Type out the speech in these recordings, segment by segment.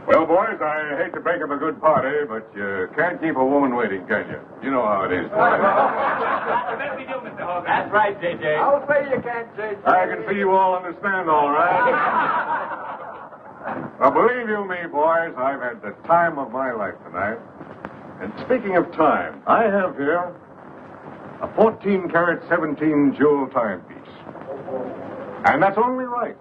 Well, boys, I hate to break up a good party, but you can't keep a woman waiting, can you? You know how it is. That's right, J.J. I'll say you can't, J.J. I can see you all understand, all right. Well, believe you me, boys, I've had the time of my life tonight. And speaking of time, I have here a 14-karat 17-jewel timepiece. And that's only right,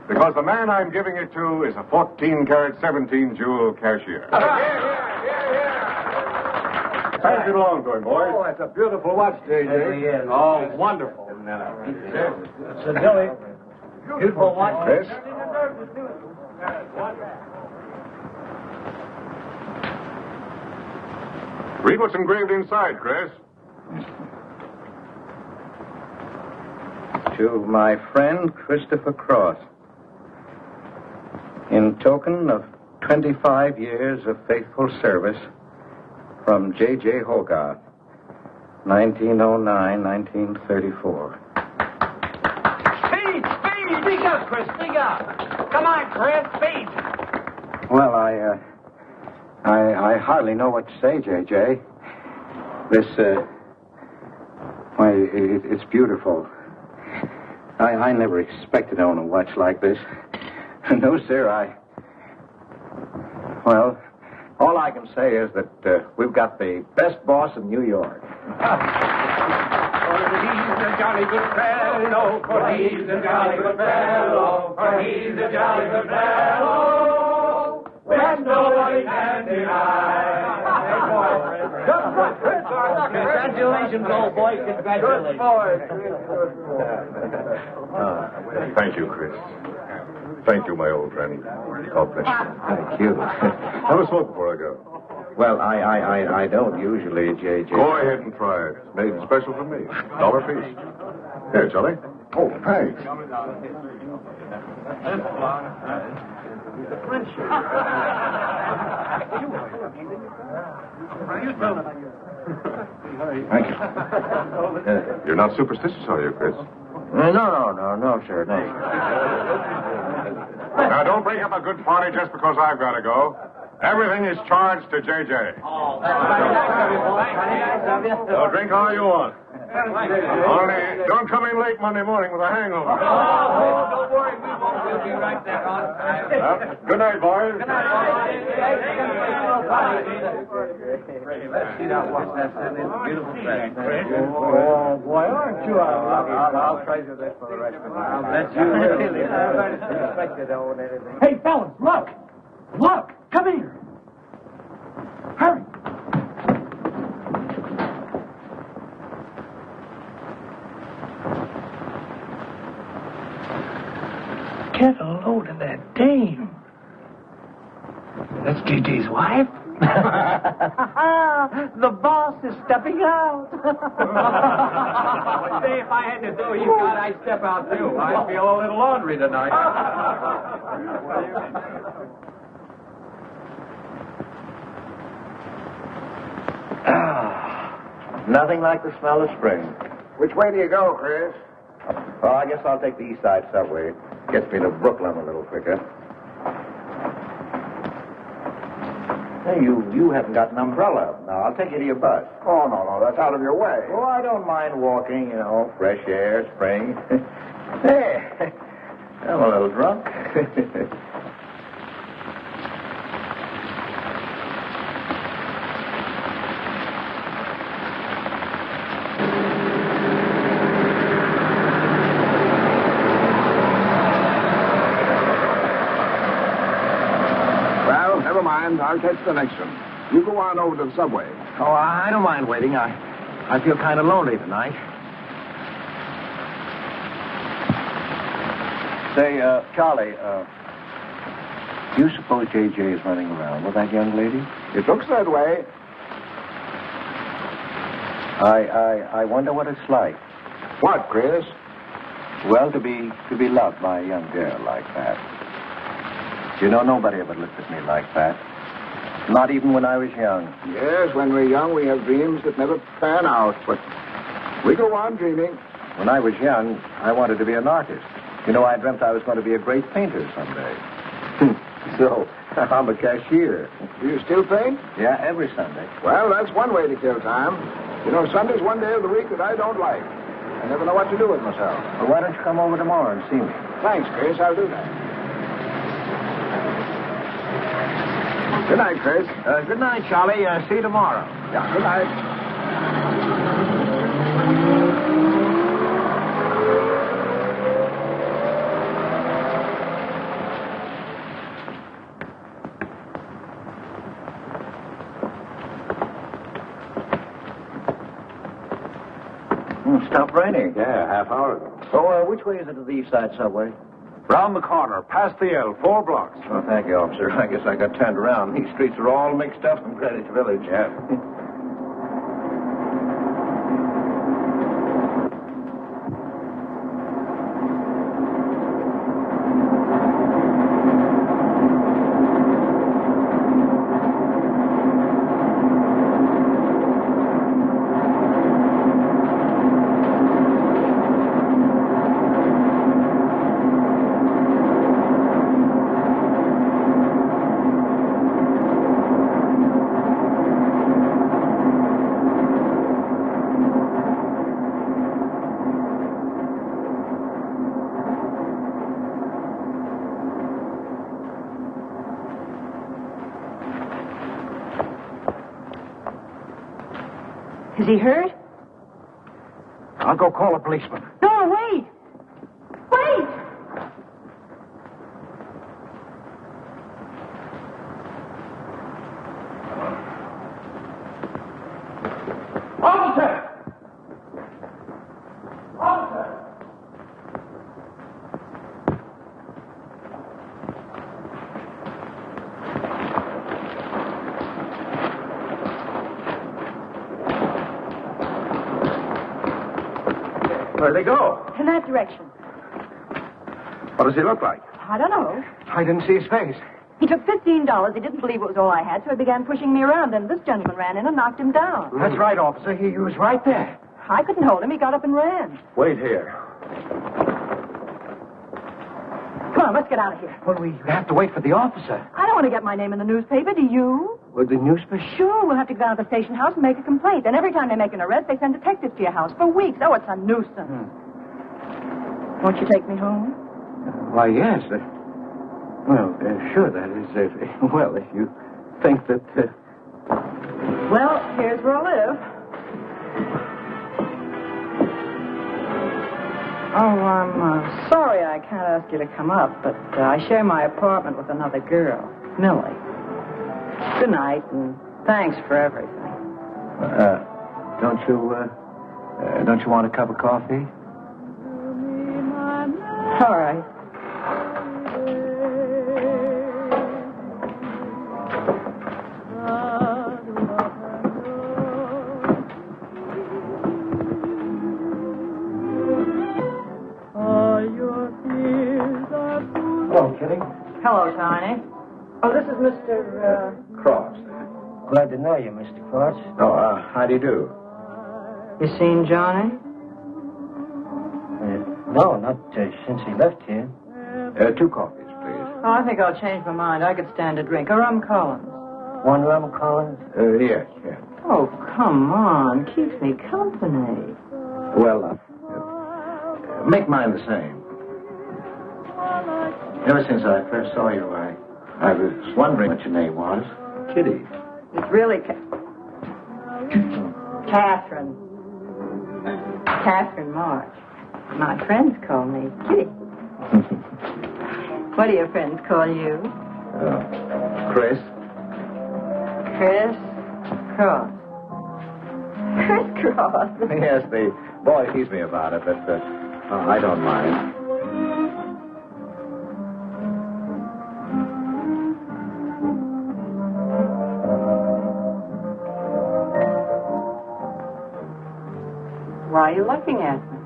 because the man I'm giving it to is a 14-karat 17-jewel cashier. Pass it along to him, boys. Oh, that's a beautiful watch, J.J. Oh, wonderful. It's a Dilly. Beautiful watch. Chris? Read what's engraved inside, Chris. To my friend Christopher Cross, in token of 25 years of faithful service, from J.J. Hogarth, 1909-1934. Speed! Speak up, Chris, speak up! Come on, Chris, speed! Well, I hardly know what to say, J.J. This, it's beautiful. I never expected to own a watch like this. No, sir, Well, all I can say is that we've got the best boss in New York. He's a jolly good fellow, for he's a jolly good fellow, for he's a jolly good fellow, when nobody can deny. Congratulations, old boy, congratulations. Thank you, Chris. Thank you, my old friend. God bless you. Thank you. Have a smoke before I go. Well, I don't usually, J.J. Go ahead and try it. It's made special for me. $1 piece. Here, Charlie. Oh, thanks. Thank you. You're not superstitious, are you, Chris? No, sir, no. Now, don't break up a good party just because I've got to go. Everything is charged to J.J. So drink all you want. Only don't come in late Monday morning with a hangover. Don't worry, we won't. We'll be right there on time. Good night, boys. Good night. Let's see now what's that. Beautiful dress. Oh, boy, aren't you I'll treasure this for the rest of my life. That's you really. Hey, fellas, look! Look! Come here! Hurry! Get a load of that dame. That's J.J.'s wife? The boss is stepping out. Say, if I had to do you thought I'd step out too. I feel a little laundry tonight. Nothing like the smell of spring. Which way do you go, Chris? Oh, I guess I'll take the East Side subway. Gets me to Brooklyn a little quicker. Hey, you haven't got an umbrella. Now, I'll take you to your bus. Oh, no, that's out of your way. Oh, I don't mind walking, fresh air, spring. Hey, I'm a little drunk. Never mind. I'll catch the next one. You go on over to the subway. Oh, I don't mind waiting. I feel kind of lonely tonight. Say, Charlie, do you suppose J.J. is running around with that young lady? It looks that way. I wonder what it's like. What, Chris? Well, to be loved by a young girl like that. You know, nobody ever looked at me like that. Not even when I was young. Yes, when we're young, we have dreams that never pan out. But We go on dreaming. When I was young, I wanted to be an artist. You know, I dreamt I was going to be a great painter someday. So, I'm a cashier. Do you still paint? Yeah, every Sunday. Well, that's one way to kill time. You know, Sunday's one day of the week that I don't like. I never know what to do with myself. Well, why don't you come over tomorrow and see me? Thanks, Chris. I'll do that. Good night, Chris. Good night, Charlie. See you tomorrow. Yeah, good night. Stopped raining. Yeah, half hour ago. So, which way is it to the East Side Subway? Round the corner, past the L, 4 blocks. Oh, thank you, officer. I guess I got turned around. These streets are all mixed up in Greenwich Village. Yeah. Is he hurt? I'll go call a policeman. No, wait. Wait! Officer! Officer! Where'd they go? In that direction. What does he look like? I don't know. I didn't see his face. He took $15. He didn't believe it was all I had, so he began pushing me around. Then this gentleman ran in and knocked him down. That's right, officer. He was right there. I couldn't hold him. He got up and ran. Wait here. Come on, let's get out of here. Well, we have to wait for the officer. I don't want to get my name in the newspaper, do you? With the newspaper? Sure, we'll have to go down to the station house and make a complaint. And every time they make an arrest, they send detectives to your house for weeks. Oh, it's a nuisance. Won't you take me home? Why, yes. Sure, that is. If you think that. Well, here's where I live. Oh, I'm sorry I can't ask you to come up, but I share my apartment with another girl, Millie. Good night, and thanks for everything. Don't you want a cup of coffee? All right. Hello, Kitty. Hello, Tiny. Oh, this is Mr. Cross. Glad to know you, Mr. Cross. Oh, how do you do? You seen Johnny? No, not since he left here. 2 coffees, please. Oh, I think I'll change my mind. I could stand a drink. A rum Collins. One rum, Collins? Yes, yes. Oh, come on. Keeps me company. Well, make mine the same. Ever since I first saw you, I was wondering what your name was. Kitty. It's really Catherine. Catherine March. My friends call me Kitty. What do your friends call you? Chris. Chris Cross. Chris Cross. Yes, the boy teased me about it, but I don't mind. Why are you looking at me?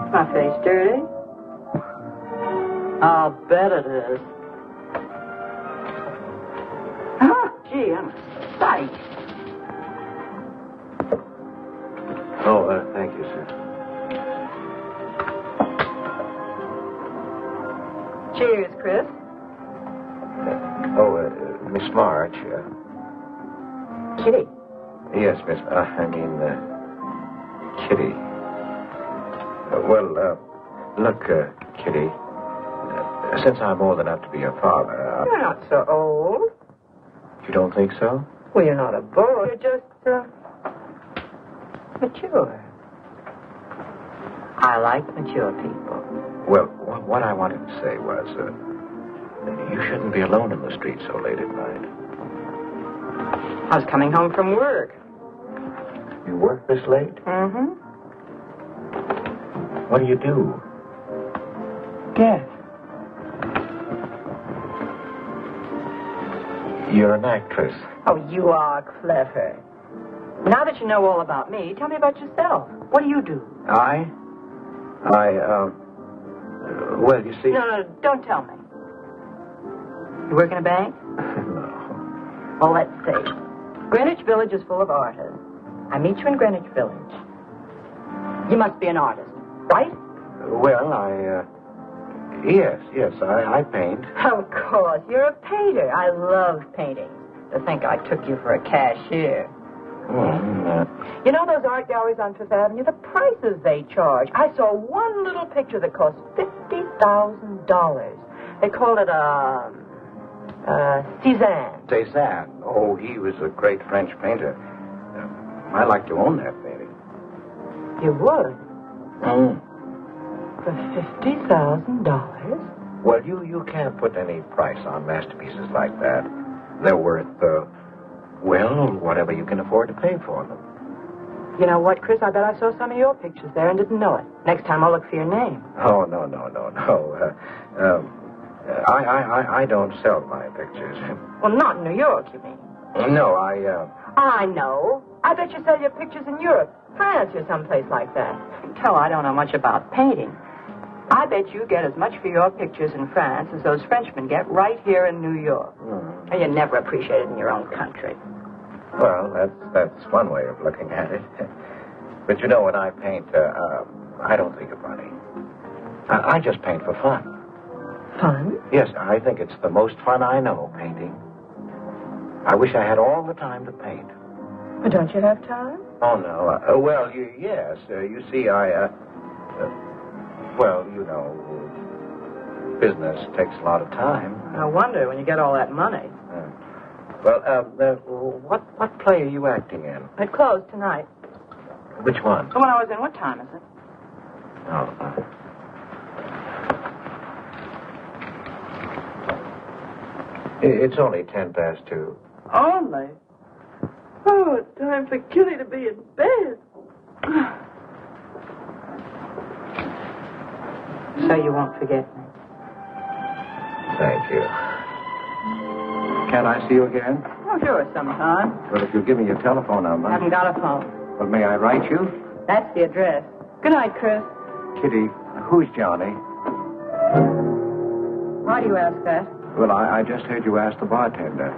Is my face dirty? I'll bet it is. Oh, gee, I'm a sight. Oh, Thank you, sir. Cheers, Chris. Miss March. Kitty. Yes, Miss. Kitty. Look, Kitty. Since I'm old enough to be your father. You're not so old. You don't think so? Well, you're not a boy. You're just, mature. I like mature people. Well, what I wanted to say was, you shouldn't be alone in the street so late at night. I was coming home from work. You work this late? Mm-hmm. What do you do? Guess. You're an actress. Oh, you are clever. Now that you know all about me, tell me about yourself. What do you do? Well, you see... No, don't tell me. You work in a bank? No. Well, let's see. Greenwich Village is full of artists. I meet you in Greenwich Village. You must be an artist, right? Well, Yes, I paint. Of course. You're a painter. I love painting. To think I took you for a cashier. You know those art galleries on Fifth Avenue? The prices they charge. I saw one little picture that cost $50,000. They called it Cézanne. Cézanne. Oh, he was a great French painter. I'd like to own that painting. You would? For $50,000? Well, you can't put any price on masterpieces like that. They're worth, whatever you can afford to pay for them. You know what, Chris? I bet I saw some of your pictures there and didn't know it. Next time I'll look for your name. Oh, no. I don't sell my pictures. Well, not in New York, you mean? No, I know. I bet you sell your pictures in Europe, France, or someplace like that. Tell I don't know much about painting. I bet you get as much for your pictures in France as those Frenchmen get right here in New York. And you never appreciate it in your own country. Well, that's one way of looking at it. But you know, when I paint, I don't think of money. I just paint for fun. Fun? Yes, I think it's the most fun I know, painting. I wish I had all the time to paint. But don't you have time? Oh, no. Yes. You see, business takes a lot of time. No wonder when you get all that money. What play are you acting in? It closed tonight. Which one? The one I was in. What time is it? It's only 2:10. Only? Oh, it's time for Kitty to be in bed. So you won't forget me? Thank you. Can I see you again? Oh, sure, sometime. Well, if you'll give me your telephone number. I haven't got a phone. Well, may I write you? That's the address. Good night, Chris. Kitty, who's Johnny? Why do you ask that? Well, I just heard you ask the bartender.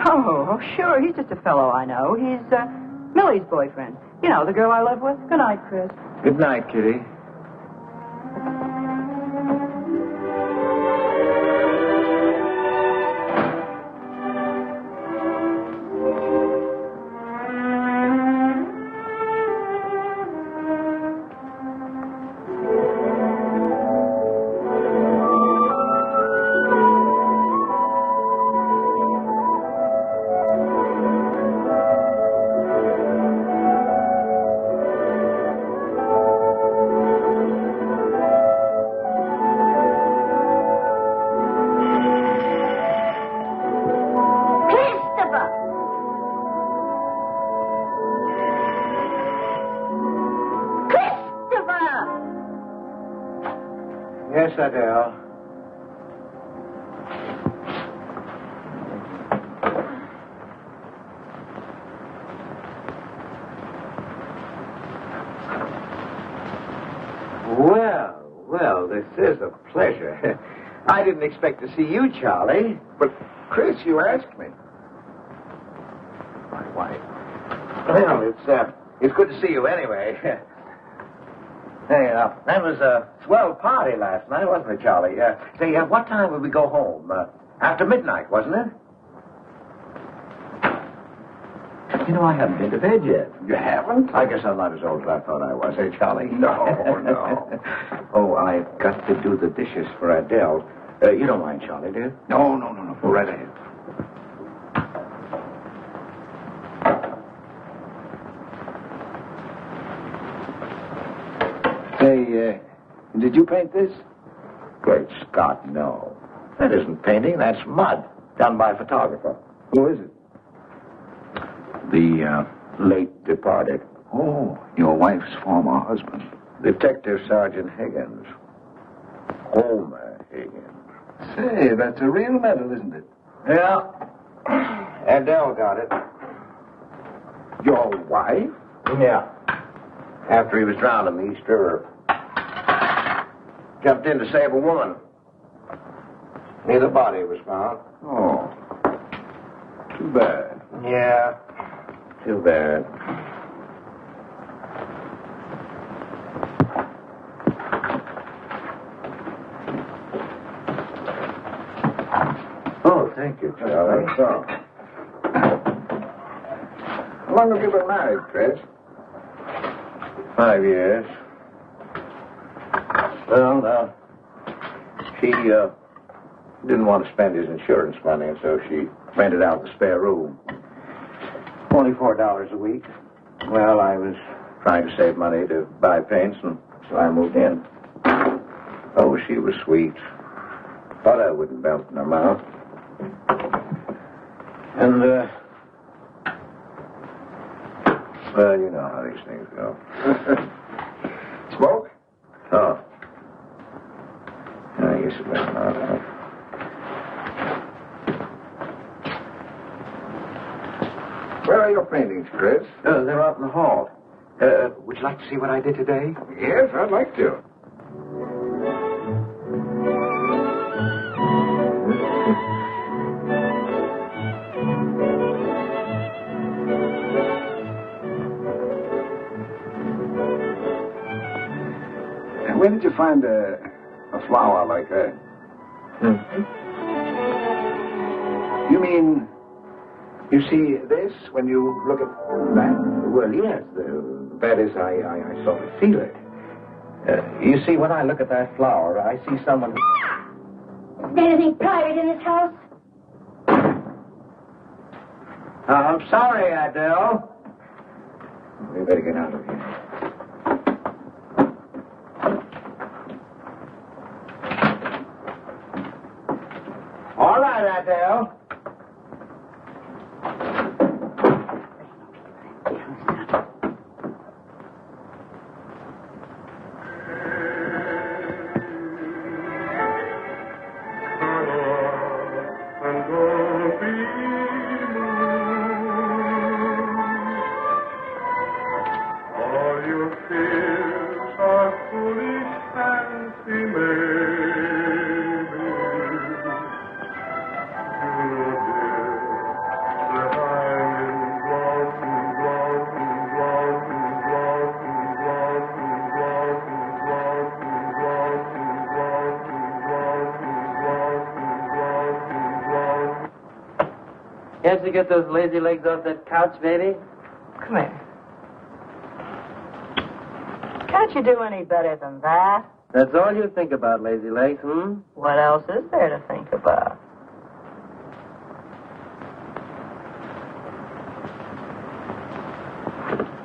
Oh, sure. He's just a fellow I know. He's Millie's boyfriend. You know, the girl I live with. Good night, Chris. Good night, Kitty. Yes, Adele. Well, this is a pleasure. I didn't expect to see you, Charlie. But, Chris, you asked me. My wife. Well, It's good to see you anyway. Hey, that was a swell party last night, wasn't it, Charlie? Say, what time would we go home? After midnight, wasn't it? You know, I haven't been to bed yet. You haven't? I guess I'm not as old as I thought I was, eh, Charlie? No, no. Oh, I've got to do the dishes for Adele. You don't mind, Charlie, do you? No. Go right ahead. Say, did you paint this? Great Scott, no. That isn't painting, that's mud. Done by a photographer. Who is it? The late departed. Oh, your wife's former husband. Detective Sergeant Higgins. Homer Higgins. Say, that's a real medal, isn't it? Yeah. Adele got it. Your wife? Yeah. After he was drowned in the East River. Jumped in to save a woman. Neither body was found. Oh. Too bad. Yeah. Too bad. Oh, thank you, Charlie. So. How long have you been married, Fritz? 5 years. Well, she didn't want to spend his insurance money, and so she rented out the spare room. Only $4 a week. Well, I was trying to save money to buy paints, and so I moved in. Oh, she was sweet. Butter wouldn't melt in her mouth. And, well, you know how these things go. Smoke? Oh. I guess it was not. Where are your paintings, Fritz? They're out in the hall. Would you like to see what I did today? Yes, I'd like to. Where did you find a flower like that? You mean, you see this when you look at that? Well, yes. That is, I sort of feel it. You see, when I look at that flower, I see someone who... Is there anything private in this house? I'm sorry, Adele. We better get out of here. All right, Adele. Can't you get those lazy legs off that couch, baby? Come here. Can't you do any better than that? That's all you think about, lazy legs, hmm? What else is there to think about?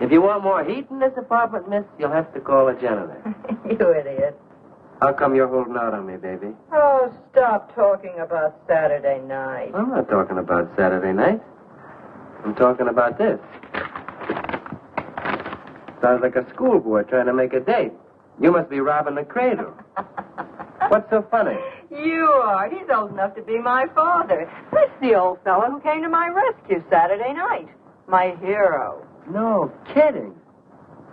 If you want more heat in this apartment, miss, you'll have to call a janitor. You idiot. How come you're holding out on me, baby? Oh, stop talking about Saturday night. I'm not talking about Saturday night. I'm talking about this. Sounds like a schoolboy trying to make a date. You must be robbing the cradle. What's so funny? You are. He's old enough to be my father. That's the old fellow who came to my rescue Saturday night. My hero. No kidding.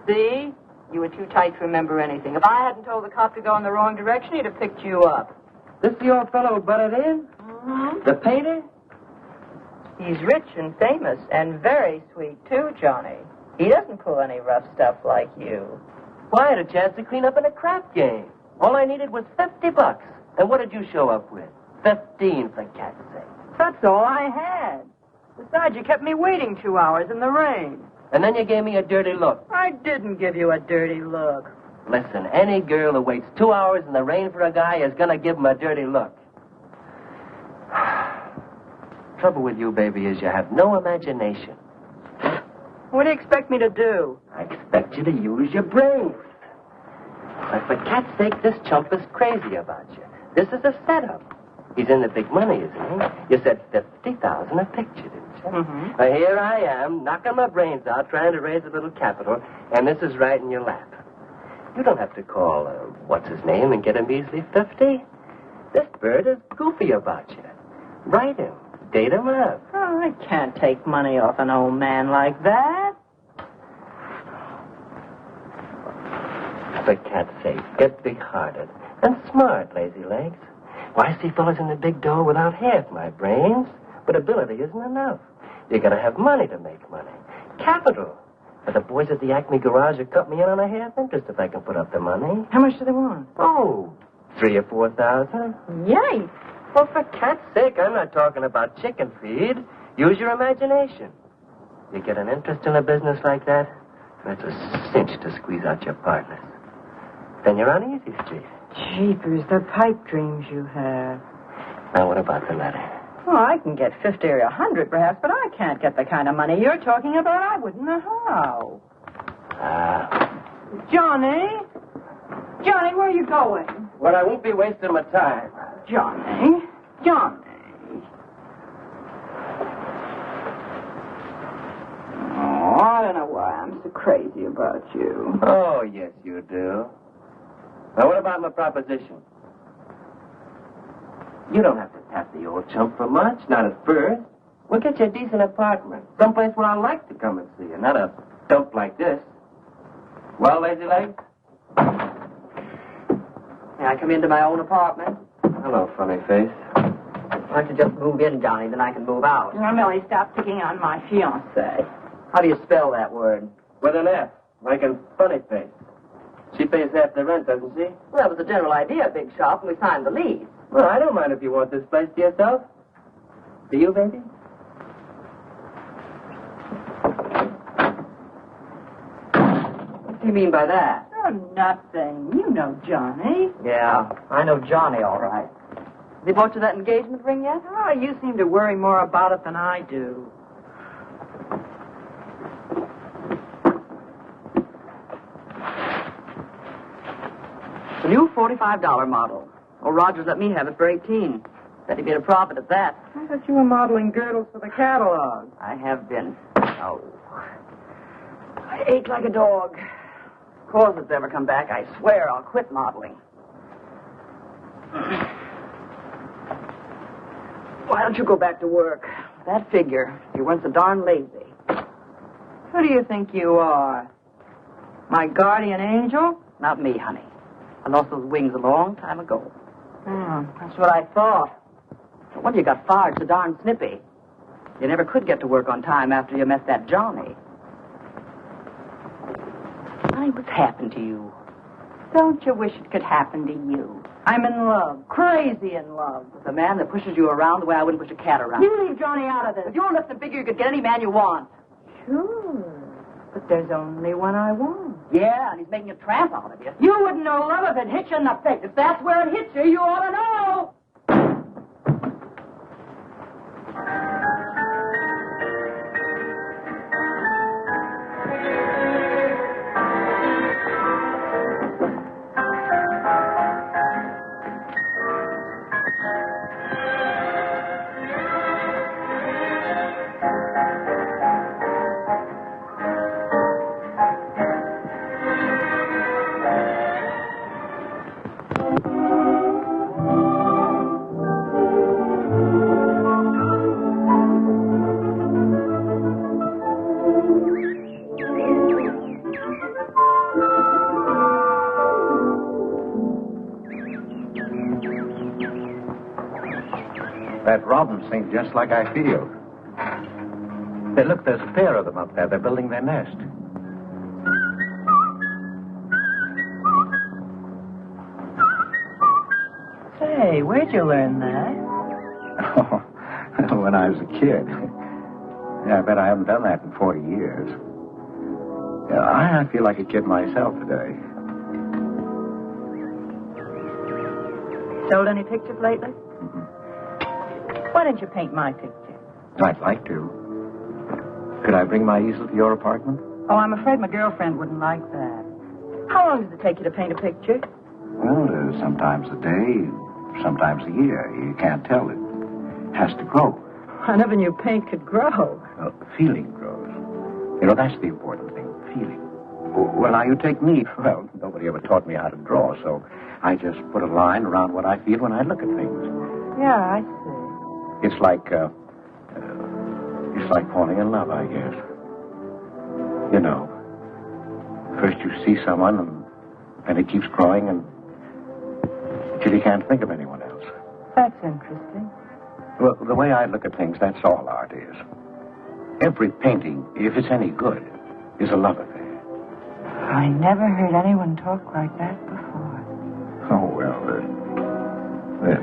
See? You were too tight to remember anything. If I hadn't told the cop to go in the wrong direction, he'd have picked you up. This the old fellow who butted in? Mm-hmm. The painter? He's rich and famous and very sweet, too, Johnny. He doesn't pull any rough stuff like you. Well, I had a chance to clean up in a crap game. All I needed was $50. And what did you show up with? 15, for cat's sake. That's all I had. Besides, you kept me waiting 2 hours in the rain. And then you gave me a dirty look. I didn't give you a dirty look. Listen, any girl who waits 2 hours in the rain for a guy is going to give him a dirty look. Trouble with you, baby, is you have no imagination. What do you expect me to do? I expect you to use your brains. But for cat's sake, this chump is crazy about you. This is a setup. He's in the big money, isn't he? You said $50,000 a picture, didn't you? Mm-hmm. Well, here I am, knocking my brains out, trying to raise a little capital, and this is right in your lap. You don't have to call, what's his name, and get him easily 50. This bird is goofy about you. Write him. Date him up. Oh, I can't take money off an old man like that. For cat's sake, get big-hearted and smart, lazy legs. Why, I see fellas in the big door without half my brains, but ability isn't enough. You gotta have money to make money. Capital. But the boys at the Acme garage have cut me in on a half interest if I can put up the money. How much do they want? Oh, 3,000 or 4,000. Yikes. Well, for cat's sake, I'm not talking about chicken feed. Use your imagination. You get an interest in a business like that, it's a cinch to squeeze out your partners. Then you're on easy street. Jeepers, the pipe dreams you have. Now, what about the letter? Well, I can get 50 or 100, perhaps, but I can't get the kind of money you're talking about. I wouldn't know how. Johnny? Johnny, where are you going? Well, I won't be wasting my time. Johnny? Johnny? Oh, I don't know why I'm so crazy about you. Oh, yes, you do. Now, what about my proposition? You don't have to tap the old chump for much, not at first. We'll get you a decent apartment, someplace where I like to come and see you, not a dump like this. Well, lazy leg? May I come into my own apartment? Hello, funny face. Why don't you just move in, Johnny, then I can move out. Now, Millie, stop picking on my fiancée. How do you spell that word? With an F, like in funny face. She pays half the rent, doesn't she? Well, that was the general idea, Big Shop, when we signed the lease. Well, I don't mind if you want this place to yourself. Do you, baby? What do you mean by that? Oh, nothing. You know Johnny. Yeah, I know Johnny, all right. Has he bought you that engagement ring yet? Oh, you seem to worry more about it than I do. It's a new $45 model. Oh, Rogers let me have it for $18. Bet he made a profit at that. I thought you were modeling girdles for the catalog. I have been. Oh. I ate like a dog. Of course, if it's ever come back, I swear I'll quit modeling. Why don't you go back to work? That figure, you weren't so darn lazy. Who do you think you are? My guardian angel? Not me, honey. I lost those wings a long time ago. That's what I thought. No wonder you got fired so darn snippy. You never could get to work on time after you met that Johnny. Honey, what's happened to you? Don't you wish it could happen to you? I'm in love, crazy in love, with a man that pushes you around the way I wouldn't push a cat around. You leave Johnny out of this. With your lips and figure, you could get any man you want. Sure, but there's only one I want. Yeah, and he's making a tramp out of you. You wouldn't know love if it hit you in the face. If that's where it hits you, you ought to know. That robin sings just like I feel. Hey, look, there's a pair of them up there. They're building their nest. Say, where'd you learn that? Oh, when I was a kid. Yeah, I bet I haven't done that in 40 years. Yeah, I feel like a kid myself today. Sold any pictures lately? Mm-hmm. Why don't you paint my picture? I'd like to. Could I bring my easel to your apartment? Oh, I'm afraid my girlfriend wouldn't like that. How long does it take you to paint a picture? Well, sometimes a day, sometimes a year. You can't tell. It has to grow. I never knew paint could grow. Well, feeling grows. You know, that's the important thing, feeling. Well, now you take me. Well, nobody ever taught me how to draw, so I just put a line around what I feel when I look at things. Yeah, I see. It's like falling in love, I guess. You know, first you see someone, and then it keeps growing, until you can't think of anyone else. That's interesting. Well, the way I look at things, that's all art is. Every painting, if it's any good, is a love affair. I never heard anyone talk like that before. Oh, well,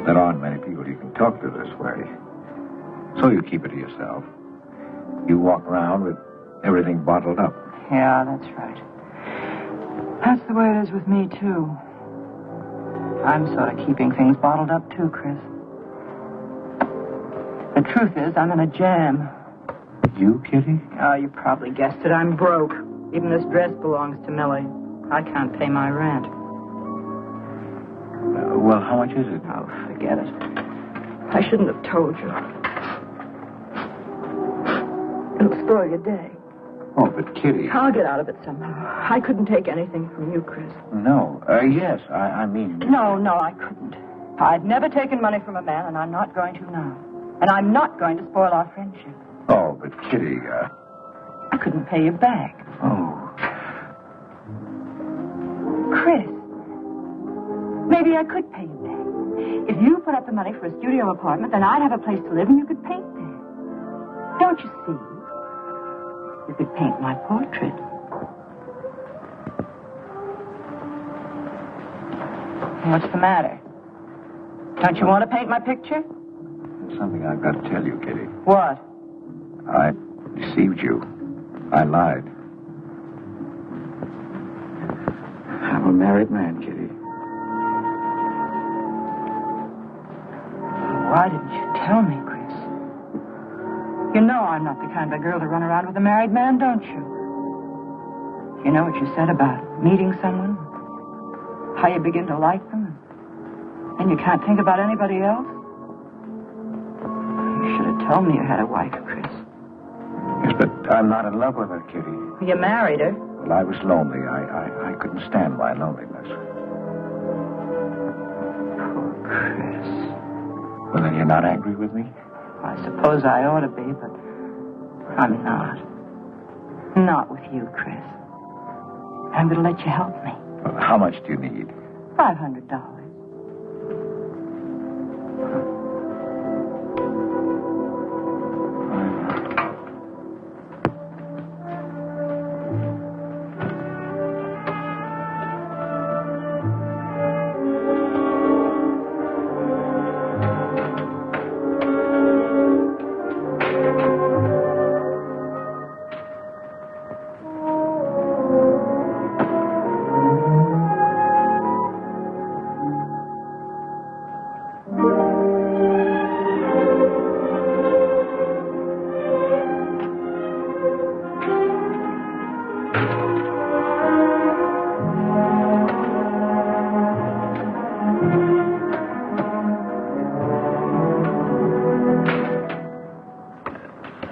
there aren't many people you can talk to this way. So you keep it to yourself. You walk around with everything bottled up. Yeah, that's right. That's the way it is with me, too. I'm sort of keeping things bottled up, too, Chris. The truth is, I'm in a jam. You, Kitty? Oh, you probably guessed it. I'm broke. Even this dress belongs to Millie. I can't pay my rent. Well, how much is it? Oh, forget it. I shouldn't have told you. It'll spoil your day. Oh, but Kitty... I'll get out of it somehow. I couldn't take anything from you, Chris. No. Yes, I mean... No, I couldn't. I've never taken money from a man, and I'm not going to now. And I'm not going to spoil our friendship. Oh, but Kitty, I couldn't pay you back. Oh. Chris, maybe I could pay you back. If you put up the money for a studio apartment, then I'd have a place to live and you could paint there. Don't you see? You could paint my portrait. What's the matter? Don't you want to paint my picture? There's something I've got to tell you, Kitty. What? I deceived you. I lied. I'm a married man, Kitty. Why didn't you tell me, Chris? You know I'm not the kind of a girl to run around with a married man, don't you? You know what you said about meeting someone? How you begin to like them? And you can't think about anybody else? You should have told me you had a wife, Chris. Yes, but I'm not in love with her, Kitty. You married her? Well, I was lonely. I couldn't stand my loneliness. Poor Chris. Well, then you're not angry with me? I suppose I ought to be, but I'm not. Not with you, Chris. I'm going to let you help me. Well, how much do you need? $500.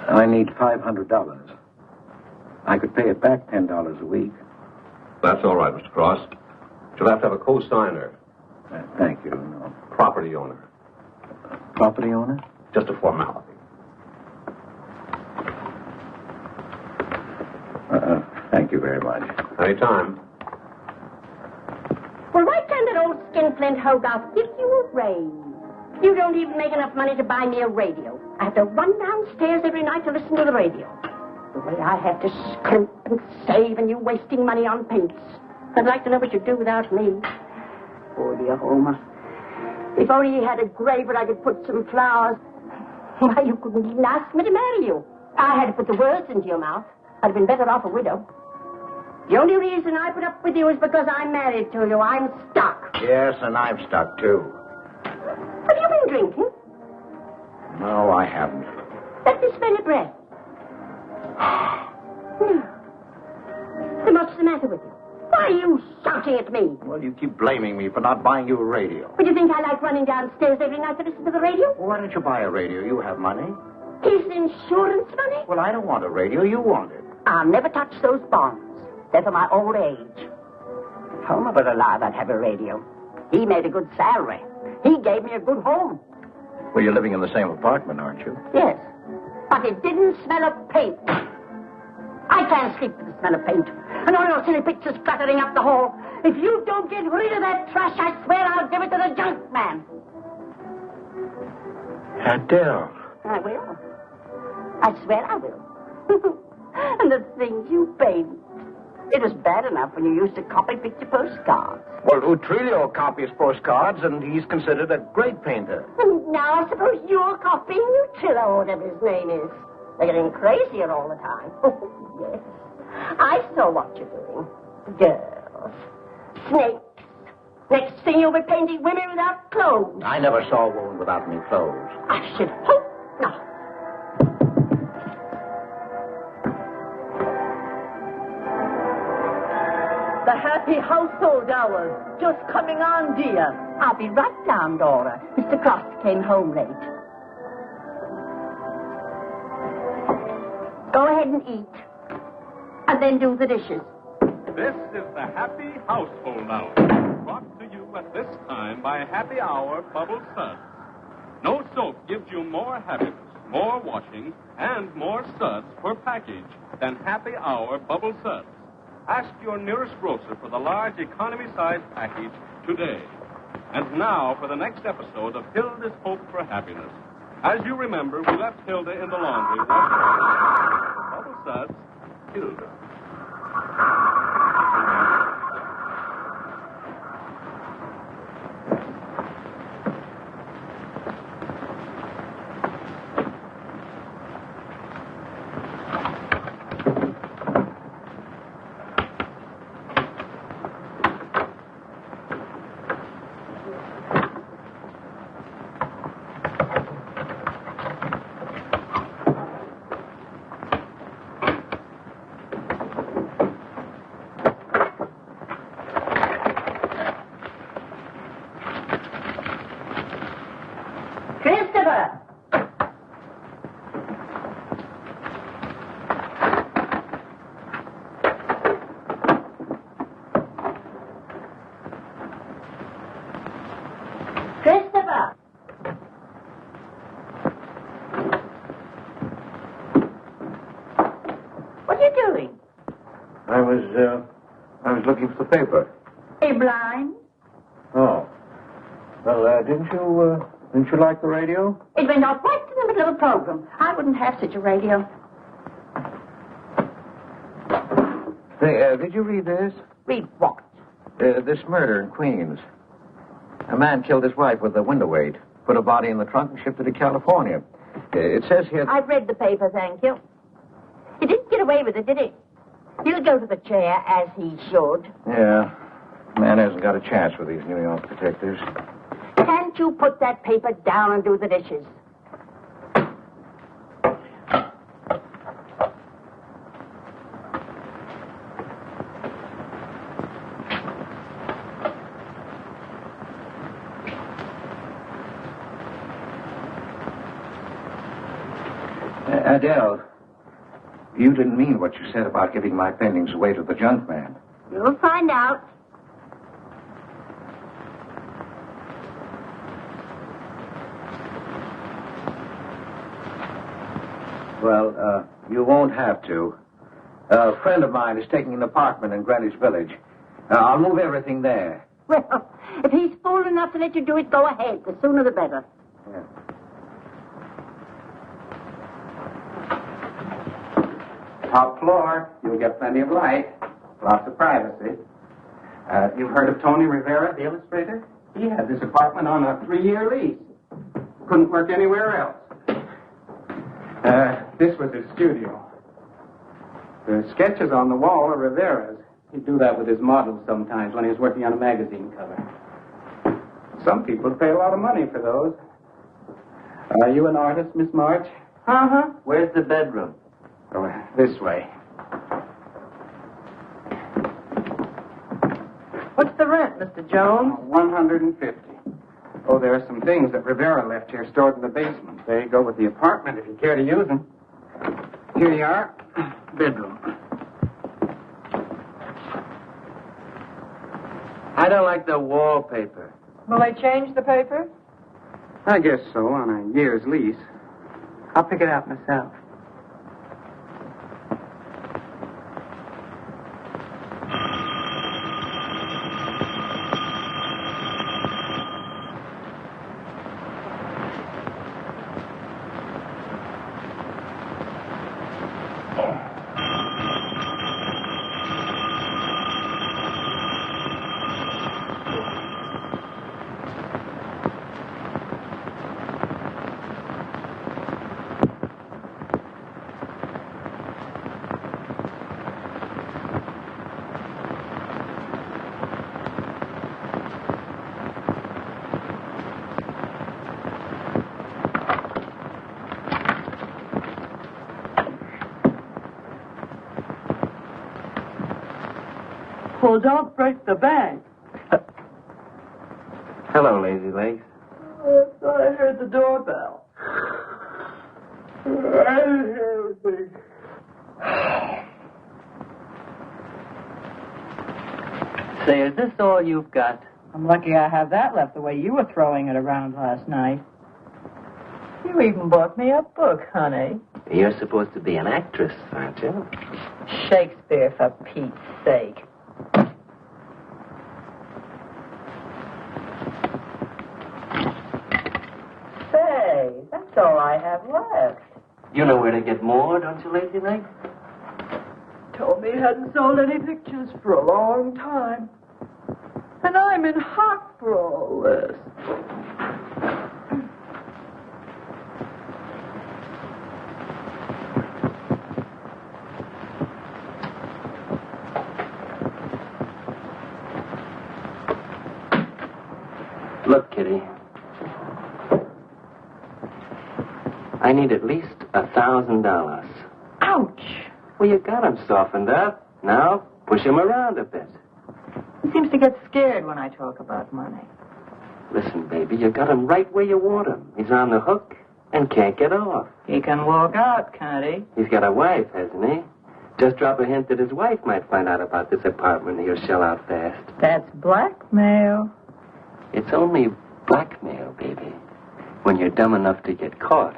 I need $500. I could pay it back $10 a week. That's all right, Mr. Cross. You'll have to have a co-signer. Thank you. No. Property owner. Property owner? Just a formality. Thank you very much. Anytime. Well, why can't that old skinflint Hogarth give you a raise? You don't even make enough money to buy me a radio. I have to run downstairs every night to listen to the radio. The way I have to scrimp and save and you wasting money on paints. I'd like to know what you'd do without me. Oh, dear Homer. If only he had a grave where I could put some flowers. Why, you couldn't even ask me to marry you. I had to put the words into your mouth. I'd have been better off a widow. The only reason I put up with you is because I'm married to you. I'm stuck. Yes, and I'm stuck, too. Have you been drinking? No, I haven't. Let me smell your breath. Then what's the matter with you? Why are you shouting at me? Well, you keep blaming me for not buying you a radio. Would you think I like running downstairs every night to listen to the radio? Well, why don't you buy a radio? You have money. Is insurance money? Well, I don't want a radio. You want it. I'll never touch those bonds. They're for my old age. If Homer were alive, I'd have a radio. He made a good salary. He gave me a good home. Well, you're living in the same apartment, aren't you? Yes, but it didn't smell of paint. I can't sleep with the smell of paint. And all your silly pictures cluttering up the hall. If you don't get rid of that trash, I swear I'll give it to the junk man. Adele. I will. I swear I will. And the things you paint. It was bad enough when you used to copy picture postcards. Well, Utrillo copies postcards, and he's considered a great painter. And now I suppose you're copying Utrillo, or whatever his name is. They're getting crazier all the time. Oh, yes. I saw what you're doing. Girls. Snakes. Next thing you'll be painting women without clothes. I never saw a woman without any clothes. I should hope not. The happy household hours. Just coming on, dear. I'll be right down, Dora. Mr. Cross came home late. Go ahead and eat. And then do the dishes. This is the Happy Household Hour, brought to you at this time by Happy Hour Bubble Suds. No soap gives you more happiness, more washing, and more suds per package than Happy Hour Bubble Suds. Ask your nearest grocer for the large economy-sized package today. And now for the next episode of Hilda's Hope for Happiness. As you remember, we left Hilda in the laundry. Bubble Suds, Hilda. I was looking for the paper. Are you blind? Oh. Well, didn't you like the radio? It went off right in the middle of a program. I wouldn't have such a radio. Say, did you read this? Read what? This murder in Queens. A man killed his wife with a window weight, put a body in the trunk and shipped it to California. It says here... I've read the paper, thank you. He didn't get away with it, did he? He'll go to the chair, as he should. Yeah. Man hasn't got a chance with these New York detectives. Can't you put that paper down and do the dishes? Adele, you didn't mean what you said about giving my paintings away to the junk man. You'll find out. Well, you won't have to. A friend of mine is taking an apartment in Greenwich Village. I'll move everything there. Well, if he's fool enough to let you do it, go ahead. The sooner the better. Yeah. Top floor, you'll get plenty of light. Lots of privacy. You've heard of Tony Rivera, the illustrator? He had this apartment on a 3-year lease. Couldn't work anywhere else. This was his studio. The sketches on the wall are Rivera's. He'd do that with his models sometimes when he was working on a magazine cover. Some people pay a lot of money for those. Are you an artist, Miss March? Uh-huh. Where's the bedroom? Oh, this way. What's the rent, Mr. Jones? $150. Oh, there are some things that Rivera left here stored in the basement. They go with the apartment if you care to use them. Here you are. Bedroom. I don't like the wallpaper. Will they change the paper? I guess so, on a year's lease. I'll pick it out myself. Well, don't break the bank. Hello, Lazy Legs. I thought I heard the doorbell. I didn't hear anything. Say, is this all you've got? I'm lucky I have that left the way you were throwing it around last night. You even bought me a book, honey. You're supposed to be an actress, aren't you? Shakespeare, for Pete's sake. Say, that's all I have left. You know where to get more, don't you, Lazy Legs? Told me he hadn't sold any pictures for a long time. And I'm in hock for all this. Look, Kitty. I need at least $1,000. Ouch! Well, you got him softened up. Now, push him around a bit. He seems to get scared when I talk about money. Listen, baby, you got him right where you want him. He's on the hook and can't get off. He can walk out, can't he? He's got a wife, hasn't he? Just drop a hint that his wife might find out about this apartment and he'll shell out fast. That's blackmail. It's only blackmail, baby, when you're dumb enough to get caught.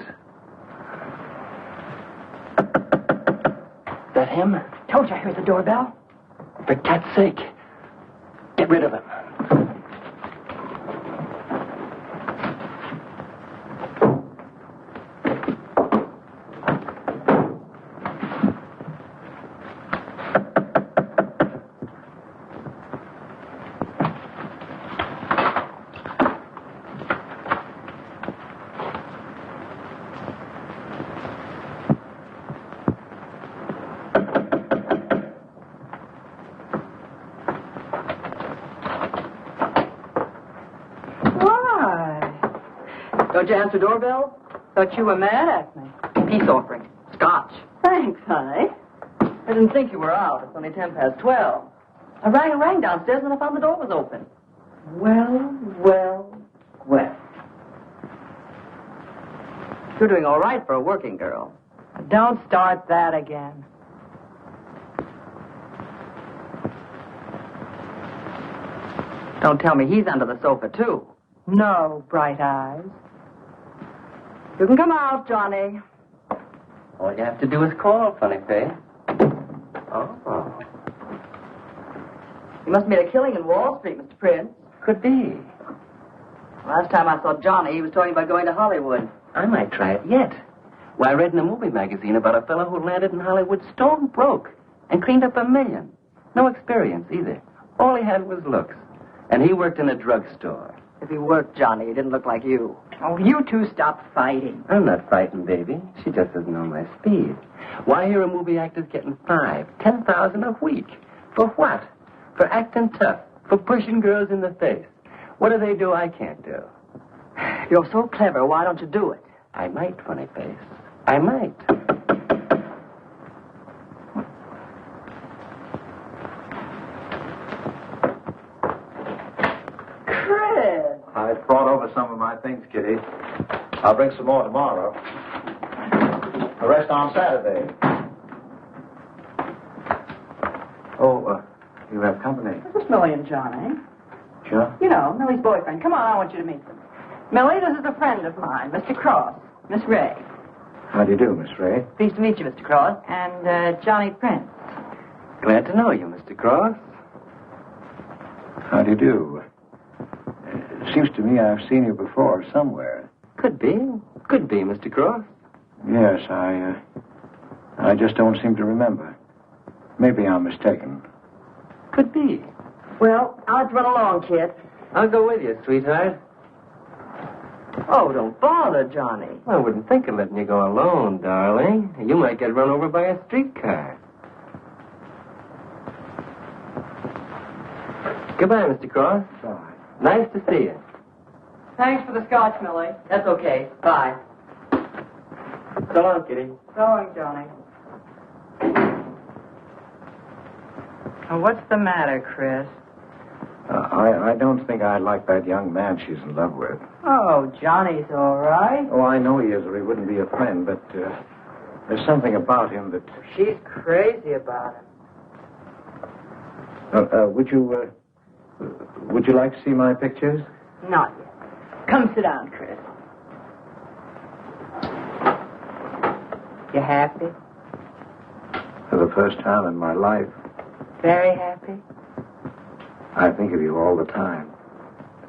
That him? Told you I heard the doorbell. For cat's sake, get rid of him. Don't you answer doorbell? Thought you were mad at me. Peace offering. Scotch. Thanks, honey. I didn't think you were out. It's only 12:10. I rang and rang downstairs and I found the door was open. Well. You're doing all right for a working girl. Don't start that again. Don't tell me he's under the sofa, too. No, bright eyes. You can come out, Johnny. All you have to do is call, funny face. Oh. You must have made a killing in Wall Street, Mr. Prince. Could be. Last time I saw Johnny, he was talking about going to Hollywood. I might try it yet. Well, I read in a movie magazine about a fellow who landed in Hollywood stone broke and cleaned up $1 million. No experience either. All he had was looks. And he worked in a drugstore. If he worked Johnny, he didn't look like you. Oh, you two stop fighting. I'm not frightened, baby. She just doesn't know my speed. Why hear a movie actor's getting $5,000 a week? For what? For acting tough. For pushing girls in the face. What do they do I can't do? You're so clever. Why don't you do it? I might, funny face. I might. Chris! I brought over some of my things, Kitty. I'll bring some more tomorrow. The rest on Saturday. Oh, you have company. This is Millie and Johnny. Sure. You know, Millie's boyfriend. Come on, I want you to meet them. Millie, this is a friend of mine, Mr. Cross. Miss Ray. How do you do, Miss Ray? Pleased to meet you, Mr. Cross. And Johnny Prince. Glad to know you, Mr. Cross. How do you do? It seems to me I've seen you before somewhere. Could be. Could be, Mr. Cross. Yes, I just don't seem to remember. Maybe I'm mistaken. Could be. Well, I'll have to run along, kid. I'll go with you, sweetheart. Oh, don't bother, Johnny. I wouldn't think of letting you go alone, darling. You might get run over by a streetcar. Goodbye, Mr. Cross. Bye. Nice to see you. Thanks for the scotch, Millie. That's okay. Bye. So long, Kitty. So long, Johnny. Oh, what's the matter, Chris? I don't think I like that young man she's in love with. Oh, Johnny's all right. Oh, I know he is, or he wouldn't be a friend, but there's something about him that... She's crazy about him. Would you like to see my pictures? Not yet. Come sit down, Chris. You happy? For the first time in my life, Very happy? I think of you all the time.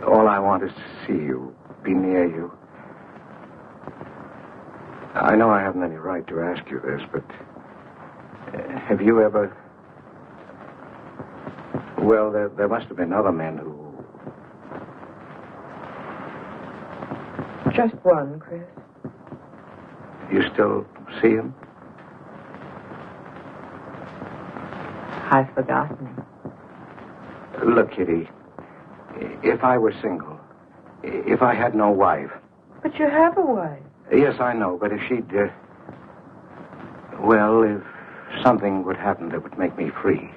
All I want is to see you, be near you. I know I haven't any right to ask you this, but have you ever... Well, there must have been other men who... Just one, Chris. You still see him? I've forgotten him. Look, Kitty, if I were single, if I had no wife... But you have a wife. Yes, I know, but if she'd... well, if something would happen that would make me free...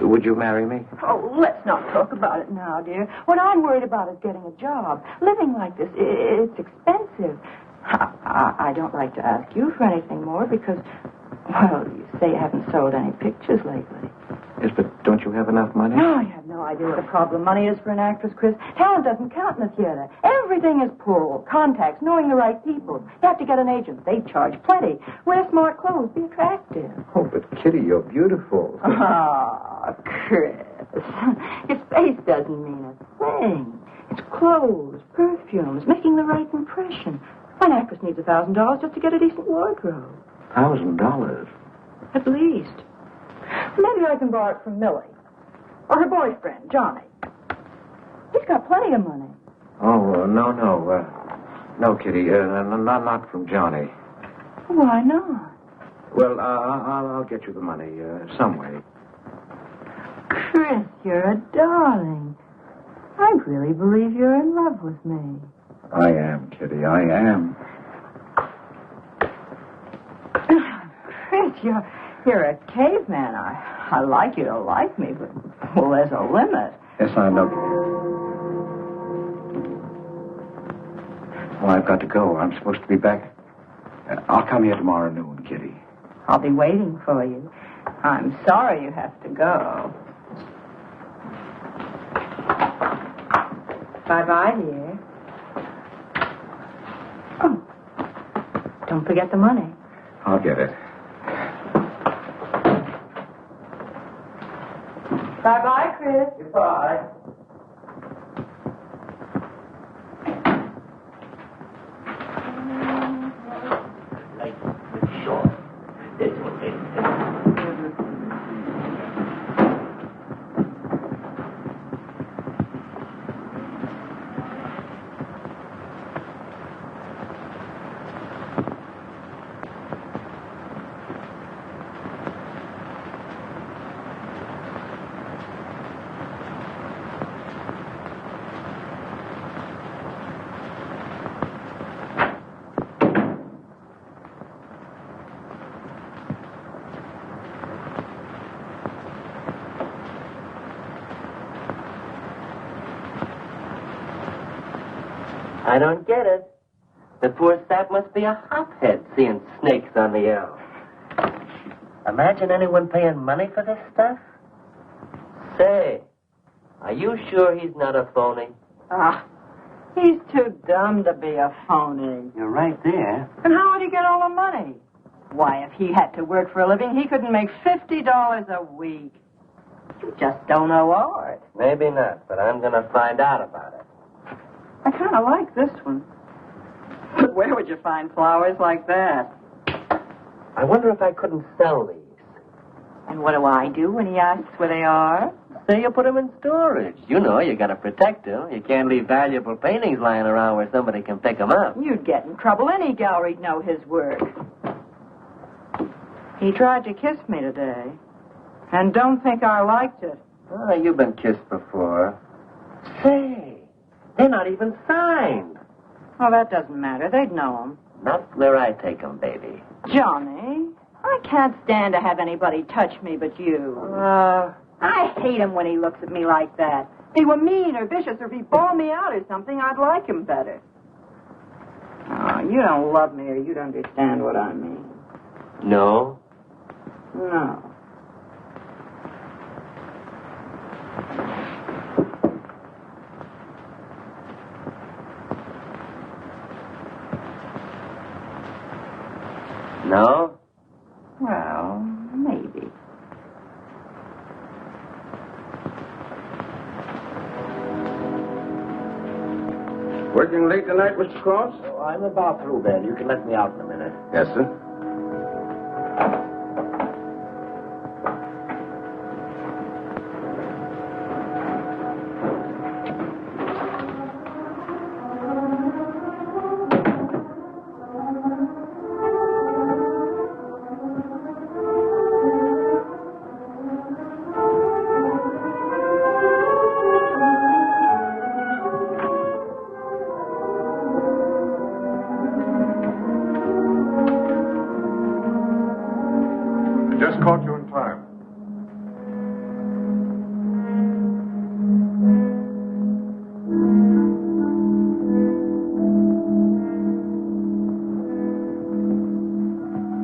Would you marry me? Oh, let's not talk about it now, dear. What I'm worried about is getting a job. Living like this, it's expensive. I don't like to ask you for anything more because, well, you say you haven't sold any pictures lately. Yes, but don't you have enough money? No, you have no idea what a problem money is for an actress, Chris. Talent doesn't count in the theater. Everything is pull, contacts, knowing the right people. You have to get an agent. They charge plenty. Wear smart clothes. Be attractive. Oh, but Kitty, you're beautiful. Oh, Chris. Your face doesn't mean a thing. It's clothes, perfumes, making the right impression. An actress needs $1,000 just to get a decent wardrobe. $1,000? At least. Maybe I can borrow it from Millie. Or her boyfriend, Johnny. He's got plenty of money. Oh, no. No, Kitty, not from Johnny. Why not? Well, I'll get you the money some way. Chris, you're a darling. I really believe you're in love with me. I am, Kitty, I am. Chris, you're a caveman. I like you to like me, but, well, there's a limit. Yes, I know. Well, I've got to go. I'm supposed to be back. I'll come here tomorrow noon, Kitty. I'll be waiting for you. I'm sorry you have to go. Bye-bye, dear. Oh, don't forget the money. I'll get it. Bye-bye, Chris. Goodbye. I don't get it. The poor sap must be a hophead seeing snakes on the L. Imagine anyone paying money for this stuff. Say, are you sure he's not a phony? Ah, he's too dumb to be a phony. You're right there. And how would he get all the money? Why, if he had to work for a living, he couldn't make $50 a week. You just don't know art. Maybe not, but I'm going to find out about it. I kind of like this one. But where would you find flowers like that? I wonder if I couldn't sell these. And what do I do when he asks where they are? Say you put them in storage. You know, you got to protect them. You can't leave valuable paintings lying around where somebody can pick them up. You'd get in trouble. Any gallery'd know his work. He tried to kiss me today. And don't think I liked it. Oh, you've been kissed before. Say, they're not even signed. Oh, that doesn't matter. They'd know them. Not where I take them, baby. Johnny, I can't stand to have anybody touch me but you. I hate him when he looks at me like that. If he were mean or vicious or if he bawled me out or something, I'd like him better. Oh, you don't love me or you'd understand what I mean. No? No. No? Well, maybe. Working late tonight, Mr. Cross? Oh, I'm about through, Ben. You can let me out in a minute. Yes, sir. Just caught you in time.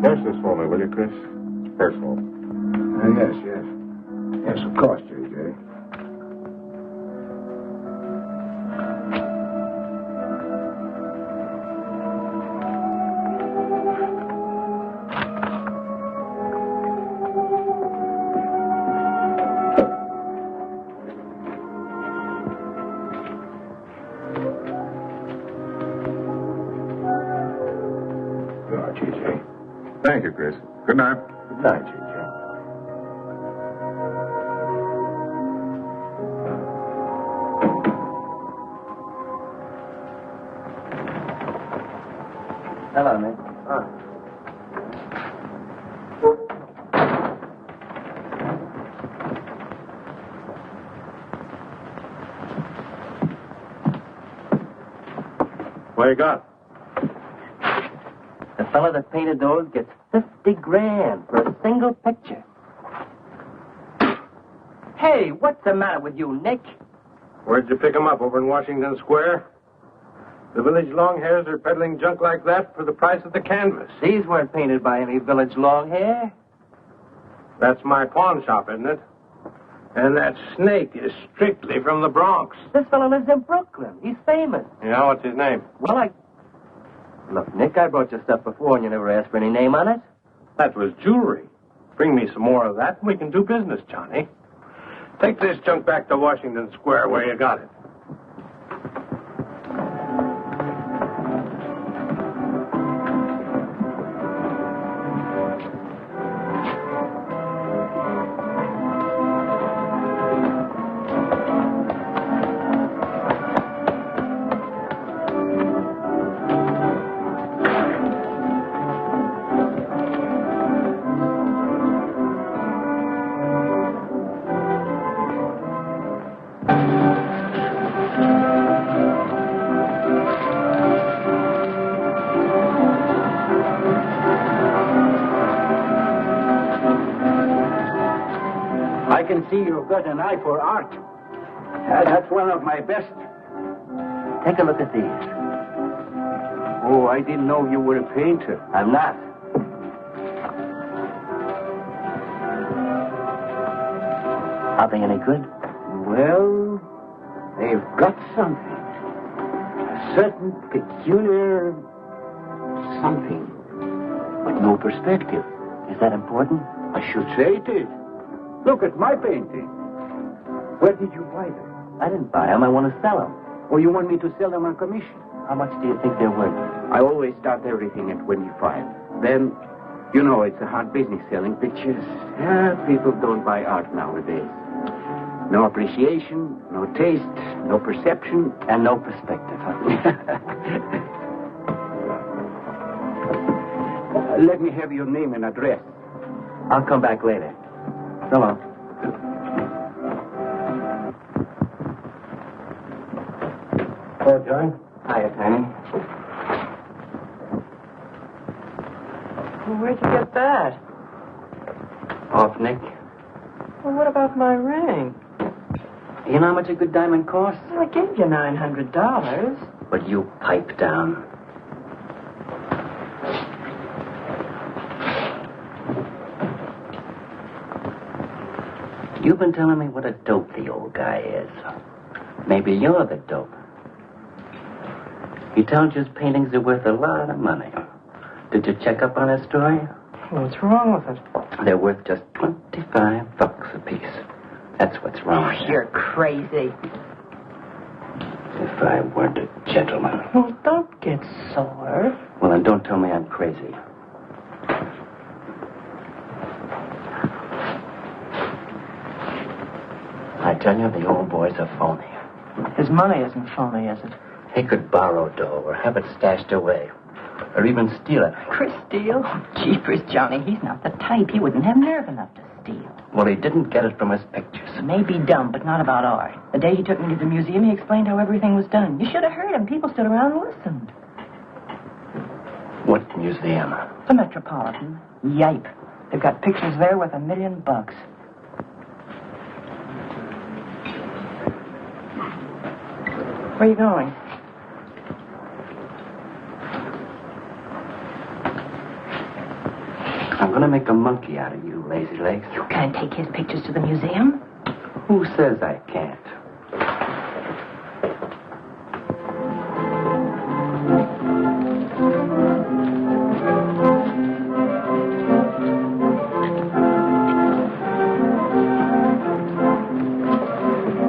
Finish this for me, will you, Chris? It's personal. Yes. Yes, of course, J.J. Thank you, Chris. Good night. Good night, J.J. Hello, Nick. What you got? The fella that painted those gets $50,000 for a single picture. Hey, what's the matter with you, Nick? Where'd you pick 'em up? Over in Washington Square? The village longhairs are peddling junk like that for the price of the canvas. These weren't painted by any village longhair. That's my pawn shop, isn't it? And that snake is strictly from the Bronx. This fellow lives in Brooklyn. He's famous. Yeah, what's his name? Well, Look, Nick, I brought you stuff before and you never asked for any name on it. That was jewelry. Bring me some more of that and we can do business, Johnny. Take this junk back to Washington Square where you got it. I can see you've got an eye for art. That's one of my best. Take a look at these. Oh, I didn't know you were a painter. I'm not. Are they any good? Well, they've got something. A certain peculiar something. But no perspective. Is that important? I should say it is. Look at my painting. Where did you buy them? I didn't buy them. I want to sell them. Or you want me to sell them on commission? How much do you think they're worth? I always start everything at 25. Then, you know, it's a hard business selling pictures. People don't buy art nowadays. No appreciation, no taste, no perception. And no perspective, huh? Let me have your name and address. I'll come back later. So long. Hello, Joan. Hiya, Tiny. Well, where'd you get that? Off Nick. Well, what about my ring? You know how much a good diamond costs? Well, I gave you $900. But you pipe down. You've been telling me what a dope the old guy is. Maybe you're the dope. He tells you his paintings are worth a lot of money. Did you check up on his story? What's wrong with it? They're worth just $25 a piece. That's what's wrong. Oh, you're crazy. If I weren't a gentleman. Well, don't get sore. Well, then don't tell me I'm crazy. I tell you, the old boy's a phony. His money isn't phony, is it? He could borrow dough or have it stashed away. Or even steal it. Chris steal? Jeepers, Johnny, he's not the type. He wouldn't have nerve enough to steal. Well, he didn't get it from his pictures. Maybe dumb, but not about art. The day he took me to the museum, he explained how everything was done. You should have heard him. People stood around and listened. What museum? The Metropolitan. Yipe. They've got pictures there worth $1 million. Where are you going? I'm going to make a monkey out of you, lazy legs. You can't take his pictures to the museum. Who says I can't?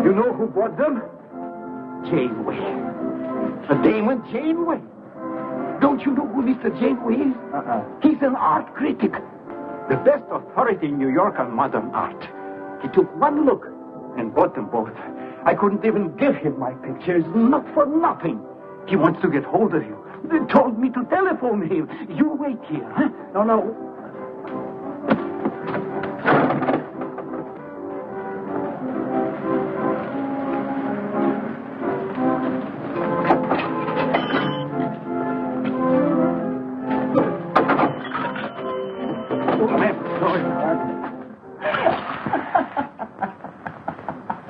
You know who bought them? Janeway. A Damon Janeway. Don't you know who Mr. Janeway is? He's an art critic. The best authority in New York on modern art. He took one look and bought them both. I couldn't even give him my pictures, not for nothing. He wants to get hold of you. They told me to telephone him. You wait here, huh? No.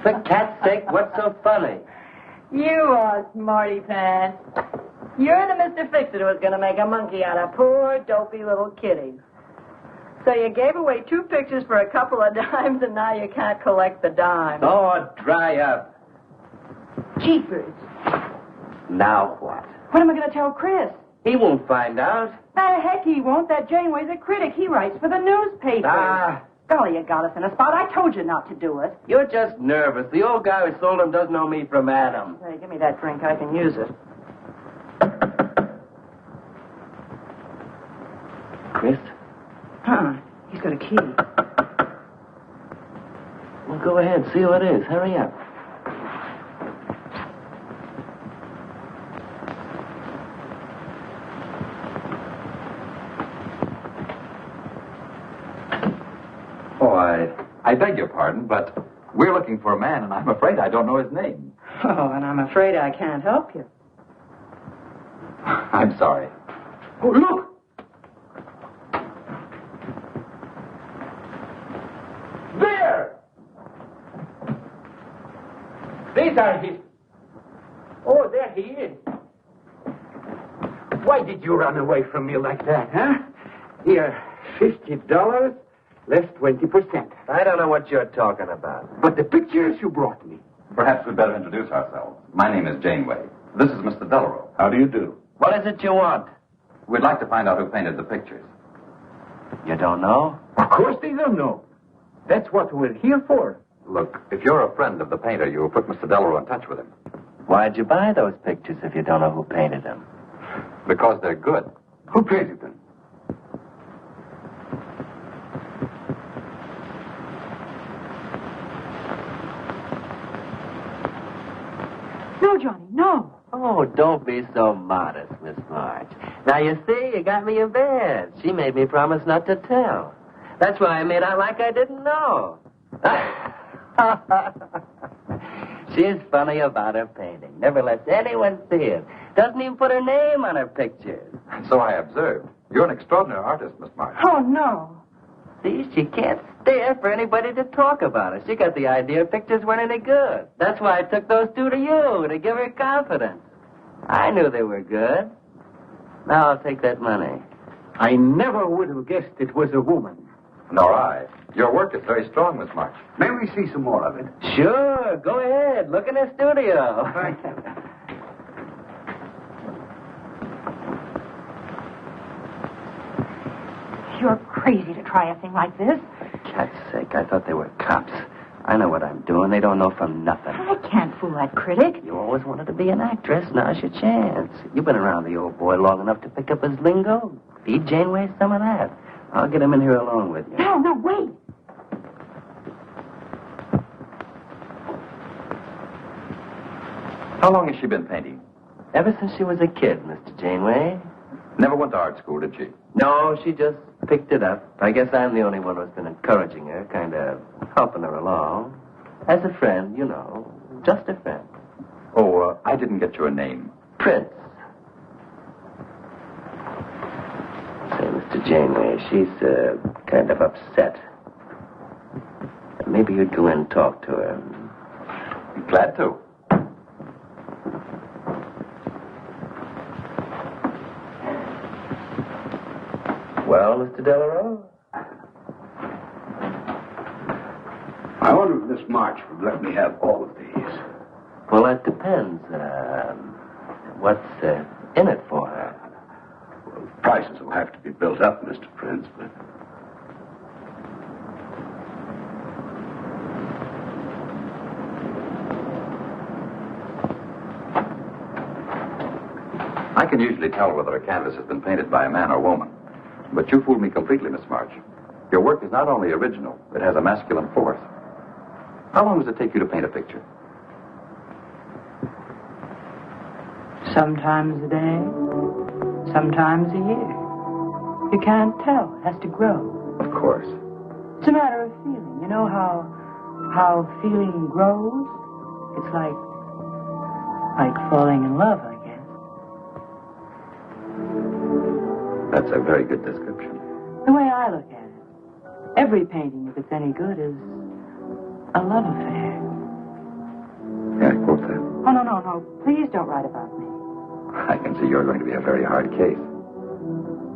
For cat's sake, what's so funny? You are smarty pants. You're the Mr. Fix-It who was going to make a monkey out of poor, dopey little kitties. So you gave away 2 pictures for a couple of dimes, and now you can't collect the dimes. Oh, dry up. Jeepers. Now what? What am I going to tell Chris? He won't find out. Heck, he won't. That Janeway's a critic. He writes for the newspaper. Golly, you got us in a spot. I told you not to do it. You're just nervous. The old guy who sold him doesn't know me from Adam. Hey, give me that drink. I can use it. Chris? He's got a key. Well, go ahead. See who it is. Hurry up. Oh, I beg your pardon, but we're looking for a man, and I'm afraid I don't know his name. Oh, and I'm afraid I can't help you. I'm sorry. Oh, look! There! These are his... Oh, there he is. Why did you run away from me like that, huh? Here, $50, less 20%. I don't know what you're talking about. But the pictures you brought me. Perhaps we'd better introduce ourselves. My name is Janeway. This is Mr. Delarue. How do you do? What is it you want? We'd like to find out who painted the pictures. You don't know? Of course they don't know. That's what we're here for. Look, if you're a friend of the painter, you'll put Mr. Delarue in touch with him. Why'd you buy those pictures if you don't know who painted them? Because they're good. Who painted them? No, Johnny, no. Oh, don't be so modest, Miss March. Now, you see, you got me in bed. She made me promise not to tell. That's why I made out like I didn't know. She's funny about her painting. Never lets anyone see it. Doesn't even put her name on her pictures. So I observed. You're an extraordinary artist, Miss March. Oh, no. See, she can't stand for anybody to talk about her. She got the idea her pictures weren't any good. That's why I took those two to you, to give her confidence. I knew they were good. Now I'll take that money. I never would have guessed it was a woman. Nor I. Your work is very strong, Miss March. May we see some more of it? Sure, go ahead. Look in the studio. Thank you. You're crazy to try a thing like this. For cat's sake, I thought they were cops. I know what I'm doing. They don't know from nothing. I can't fool that critic. You always wanted to be an actress. Now's your chance. You've been around the old boy long enough to pick up his lingo. Feed Janeway some of that. I'll get him in here along with you. No, wait. How long has she been painting? Ever since she was a kid, Mr. Janeway. Never went to art school, did she? No, she just picked it up. I guess I'm the only one who's been encouraging her, kind of helping her along. As a friend, you know. Just a friend. Oh, I didn't get your name. Prince. Say, Mr. Janeway, she's kind of upset. Maybe you'd go in and talk to her. Glad to. Well, Mr. Delarue? I wonder if Miss March would let me have all of these. Well, that depends. What's in it for her? Well, prices will have to be built up, Mr. Prince, but... I can usually tell whether a canvas has been painted by a man or woman. But you fooled me completely, Miss March. Your work is not only original, it has a masculine force. How long does it take you to paint a picture? Sometimes a day, sometimes a year. You can't tell. It has to grow. Of course. It's a matter of feeling. You know how feeling grows? It's like falling in love, I guess. That's a very good description. The way I look at it, every painting, if it's any good, is a love affair. Yeah, I quote that. Oh, no. Please don't write about me. I can see you're going to be a very hard case.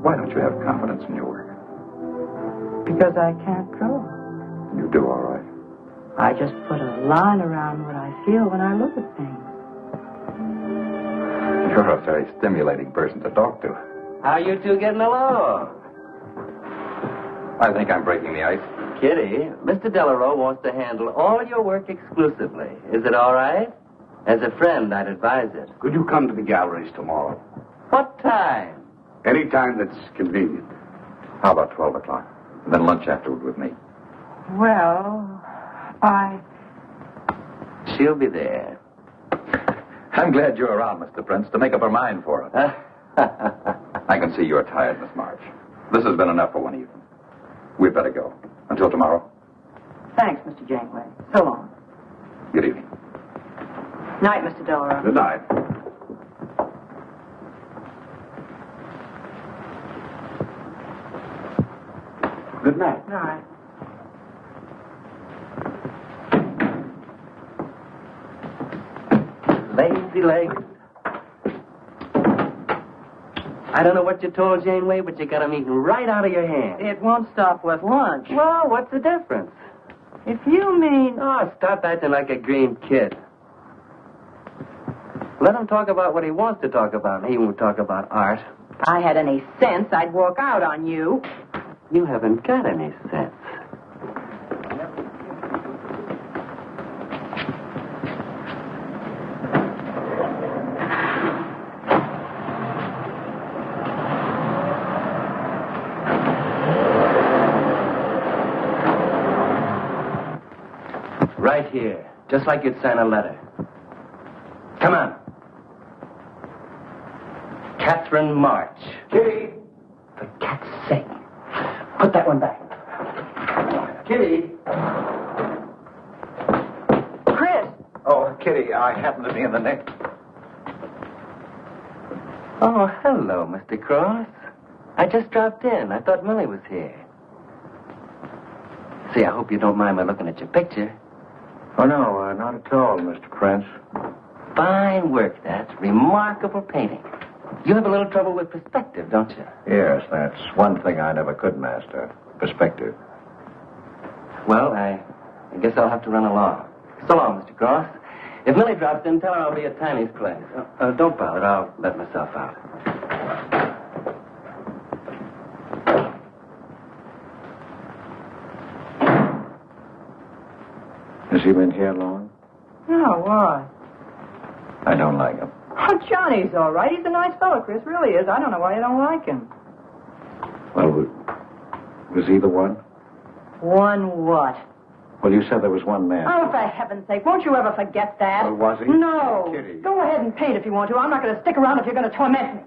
Why don't you have confidence in your work? Because I can't draw. You do all right. I just put a line around what I feel when I look at things. You're a very stimulating person to talk to. How you two getting along? I think I'm breaking the ice. Kitty, Mr. Delarue wants to handle all your work exclusively. Is it all right? As a friend, I'd advise it. Could you come to the galleries tomorrow? What time? Any time that's convenient. How about 12 o'clock? And then lunch afterward with me. Well, She'll be there. I'm glad you're around, Mr. Prince, to make up her mind for it. I can see you're tired, Miss March. This has been enough for one evening. We'd better go. Until tomorrow. Thanks, Mr. Janeway. So long. Good evening. Night, Mr. Delarue. Good night. Good night. Night. Lazy legs. I don't know what you told Janeway, but you got 'em eating right out of your hand. It won't stop with lunch. Well, what's the difference? If you mean... Oh, stop acting like a green kid. Let him talk about what he wants to talk about, and he won't talk about art. If I had any sense, I'd walk out on you. You haven't got any sense. Right here, just like you'd sign a letter. Come on. Catherine March. Kitty! For cat's sake. Put that one back. Kitty. Chris! Oh, Kitty, I happen to be in the next. Oh, hello, Mr. Cross. I just dropped in. I thought Millie was here. See, I hope you don't mind my looking at your picture. Oh, no, not at all, Mr. Prince. Fine work, that's remarkable painting. You have a little trouble with perspective, don't you? Yes, that's one thing I never could master. Perspective. Well, I guess I'll have to run along. So long, Mr. Cross. If Millie drops in, tell her I'll be at Tiny's place. Don't bother. I'll let myself out. Has he been here long? No, why? I don't like him. Oh, Johnny's all right. He's a nice fellow, Chris. Really is. I don't know why you don't like him. Well, was he the one? One what? Well, you said there was one man. Oh, for heaven's sake, won't you ever forget that? Well, was he? No. Kitty. Go ahead and paint if you want to. I'm not going to stick around if you're going to torment me.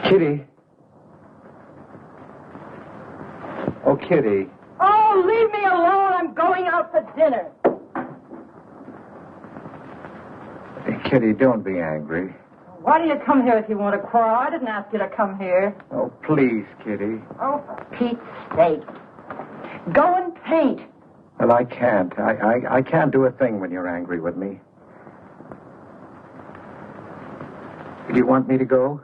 Kitty. Oh, Kitty. Oh, leave me alone. I'm going out for dinner. Hey, Kitty, don't be angry. Why do you come here if you want to quarrel? I didn't ask you to come here. Oh, please, Kitty. Oh, for Pete's sake. Go and paint. Well, I can't. I can't do a thing when you're angry with me. Do you want me to go?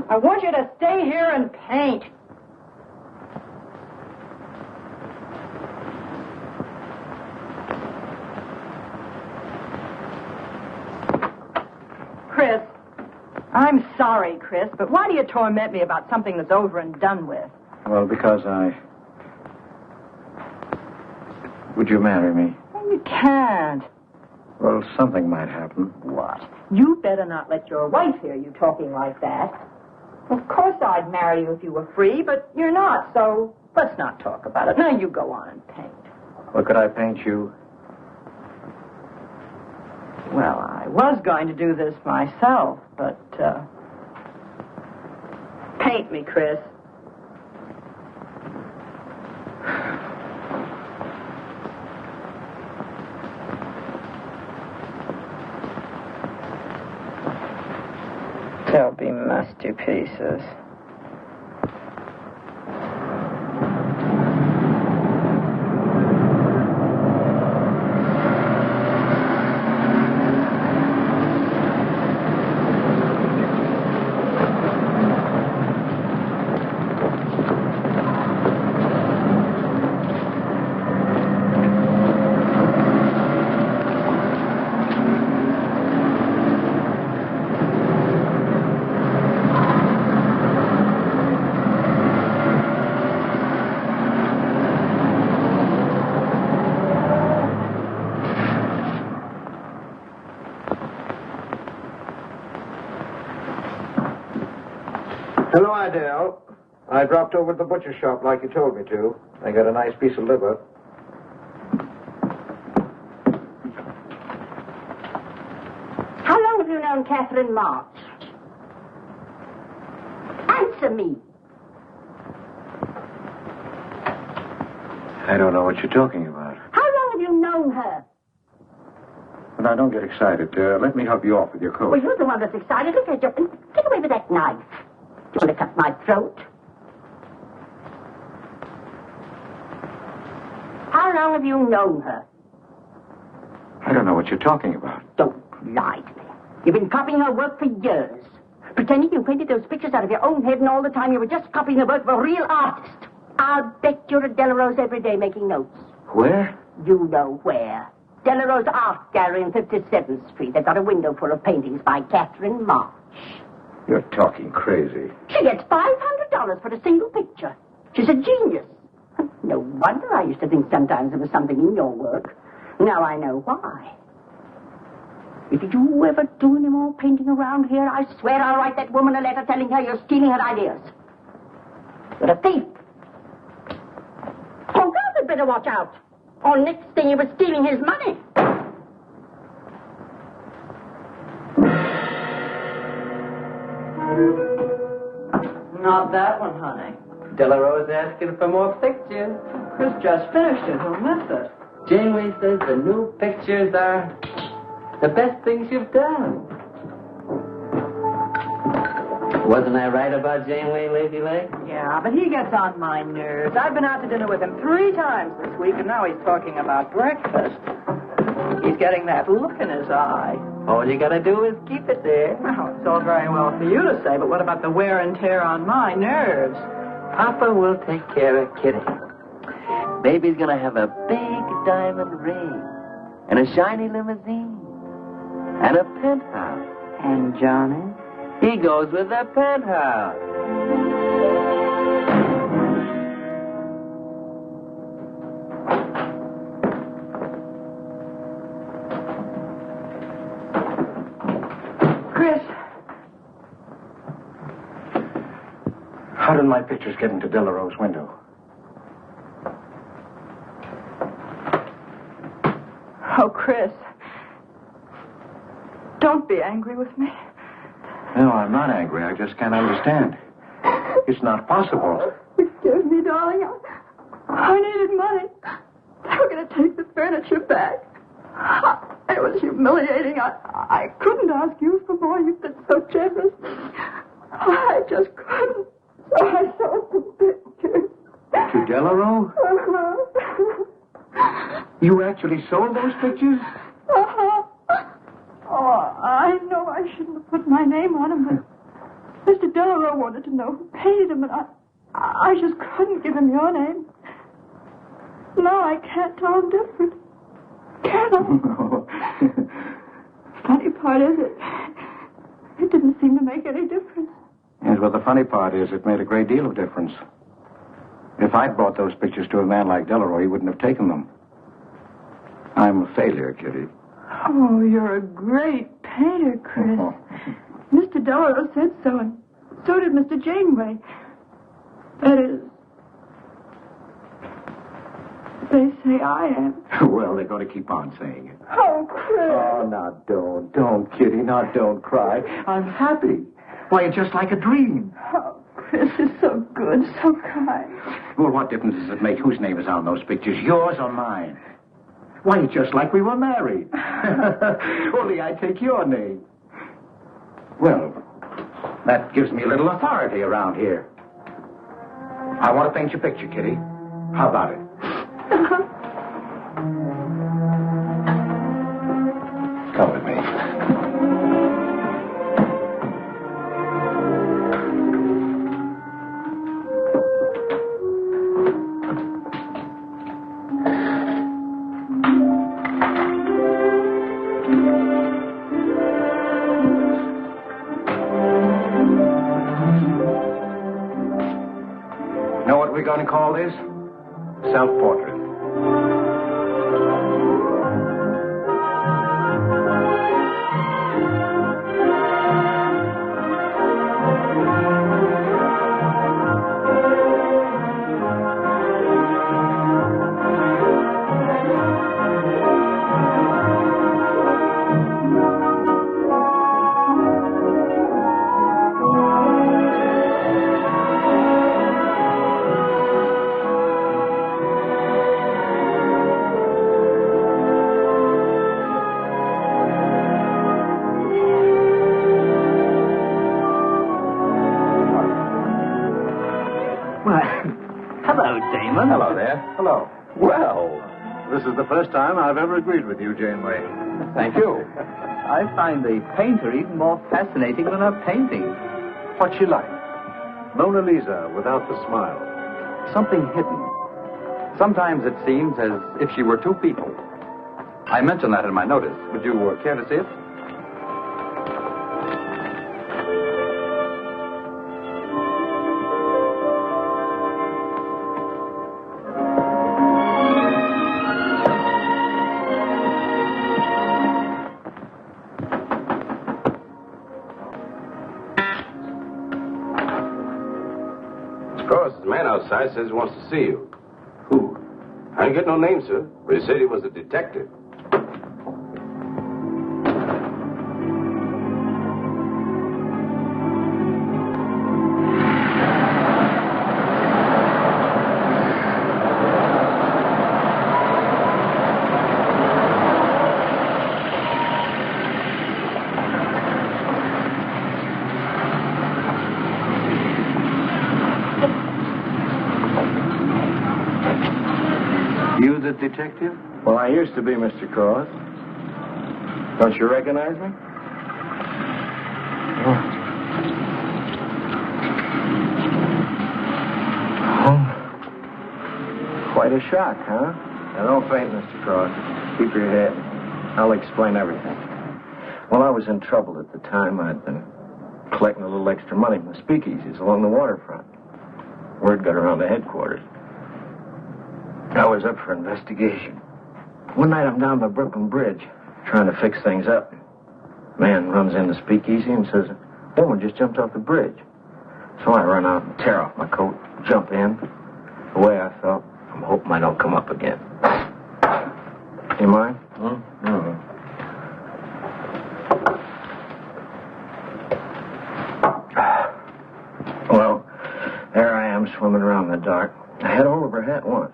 I want you to stay here and paint. Chris, I'm sorry, Chris, but why do you torment me about something that's over and done with? Well, because Would you marry me? Well, you can't. Well, something might happen. What? You better not let your wife hear you talking like that. Of course I'd marry you if you were free, but you're not, so let's not talk about it. Now you go on and paint. Well, could I paint you? Well, I was going to do this myself, but, paint me, Chris. They'll be masterpieces. Hello, Idell. I dropped over to the butcher shop like you told me to. I got a nice piece of liver. have you known Catherine March? Answer me. I don't know what you're talking about. How long have you known her? Well, now, don't get excited. Let me help you off with your coat. Well, you're the one that's excited. Look at you. Take away with that knife. Do you want to cut my throat? How long have you known her? I don't know what you're talking about. Don't lie to me. You've been copying her work for years. Pretending you painted those pictures out of your own head, and all the time you were just copying the work of a real artist. I'll bet you're at Delarose every day making notes. Where? You know where. Delarose Art Gallery on 57th Street. They've got a window full of paintings by Catherine March. You're talking crazy. She gets $500 for a single picture. She's a genius. No wonder I used to think sometimes there was something in your work. Now I know why. If you ever do any more painting around here, I swear I'll write that woman a letter telling her you're stealing her ideas. You're a thief. Oh, God, you'd better watch out. Or next thing you were stealing his money. Not that one, honey. Delarose asking for more pictures. Chris just finished it. Who missed it? Janeway says the new pictures are the best things you've done. Wasn't I right about Janeway, Lazy Leg? Yeah, but he gets on my nerves. I've been out to dinner with him 3 times this week, and now he's talking about breakfast. He's getting that look in his eye. All you gotta do is keep it there. Well, it's all very well for you to say, but what about the wear and tear on my nerves? Papa will take care of Kitty. Baby's gonna have a big diamond ring, and a shiny limousine, and a penthouse. And Johnny? He goes with the penthouse. Chris. How did my pictures get into Delarose's window? Oh, Chris. Don't be angry with me. No, I'm not angry. I just can't understand. It's not possible. Forgive me, darling. I needed money. They were going to take the furniture back. It was humiliating. I couldn't ask you for more. You've been so generous. I just couldn't. So I sold the pictures. To Delarose? You actually sold those pictures? Oh, I know I shouldn't have put my name on them, but Mr. Delarose wanted to know who painted them, and I just couldn't give him your name. Now I can't tell him different. Can I? No. Funny part is it didn't seem to make any difference. Yes, well, the funny part is it made a great deal of difference. If I'd brought those pictures to a man like Delarose, he wouldn't have taken them. I'm a failure, Kitty. Oh, you're a great painter, Chris. Mr. Delarose said so, and so did Mr. Janeway. That is, they say I am. Well, they're going to keep on saying it. Oh, Chris. Oh, now don't, Kitty. Now don't cry. I'm happy. Why, it's just like a dream. Oh, Chris is so good, so kind. Well, what difference does it make whose name is on those pictures, yours or mine? Why, it's just like we were married. Only I take your name. Well, that gives me a little authority around here. I want to paint your picture, Kitty. How about it? Come with me. Know what we're going to call this? Self-portrait. Damon. Hello there. Hello. Well, this is the first time I've ever agreed with you, Janeway. Thank you. I find the painter even more fascinating than her painting. What's she like? Mona Lisa without the smile. Something hidden. Sometimes it seems as if she were two people. I mentioned that in my notice. Would you care to see it? The man outside says he wants to see you. Who? I didn't get no name, sir, but he said he was a detective. You the detective? Well, I used to be, Mr. Cross. Don't you recognize me? Oh. Quite a shock, huh? Now, don't faint, Mr. Cross. Keep your head. I'll explain everything. Well, I was in trouble at the time. I'd been collecting a little extra money from the speakeasies along the waterfront. Word got around to headquarters. I was up for investigation. One night I'm down by Brooklyn Bridge, trying to fix things up. Man runs in the speakeasy and says, a woman just jumped off the bridge. So I run out and tear off my coat, jump in. The way I felt, I'm hoping I don't come up again. You mind? Well, there I am swimming around in the dark. I had hold of her hat once.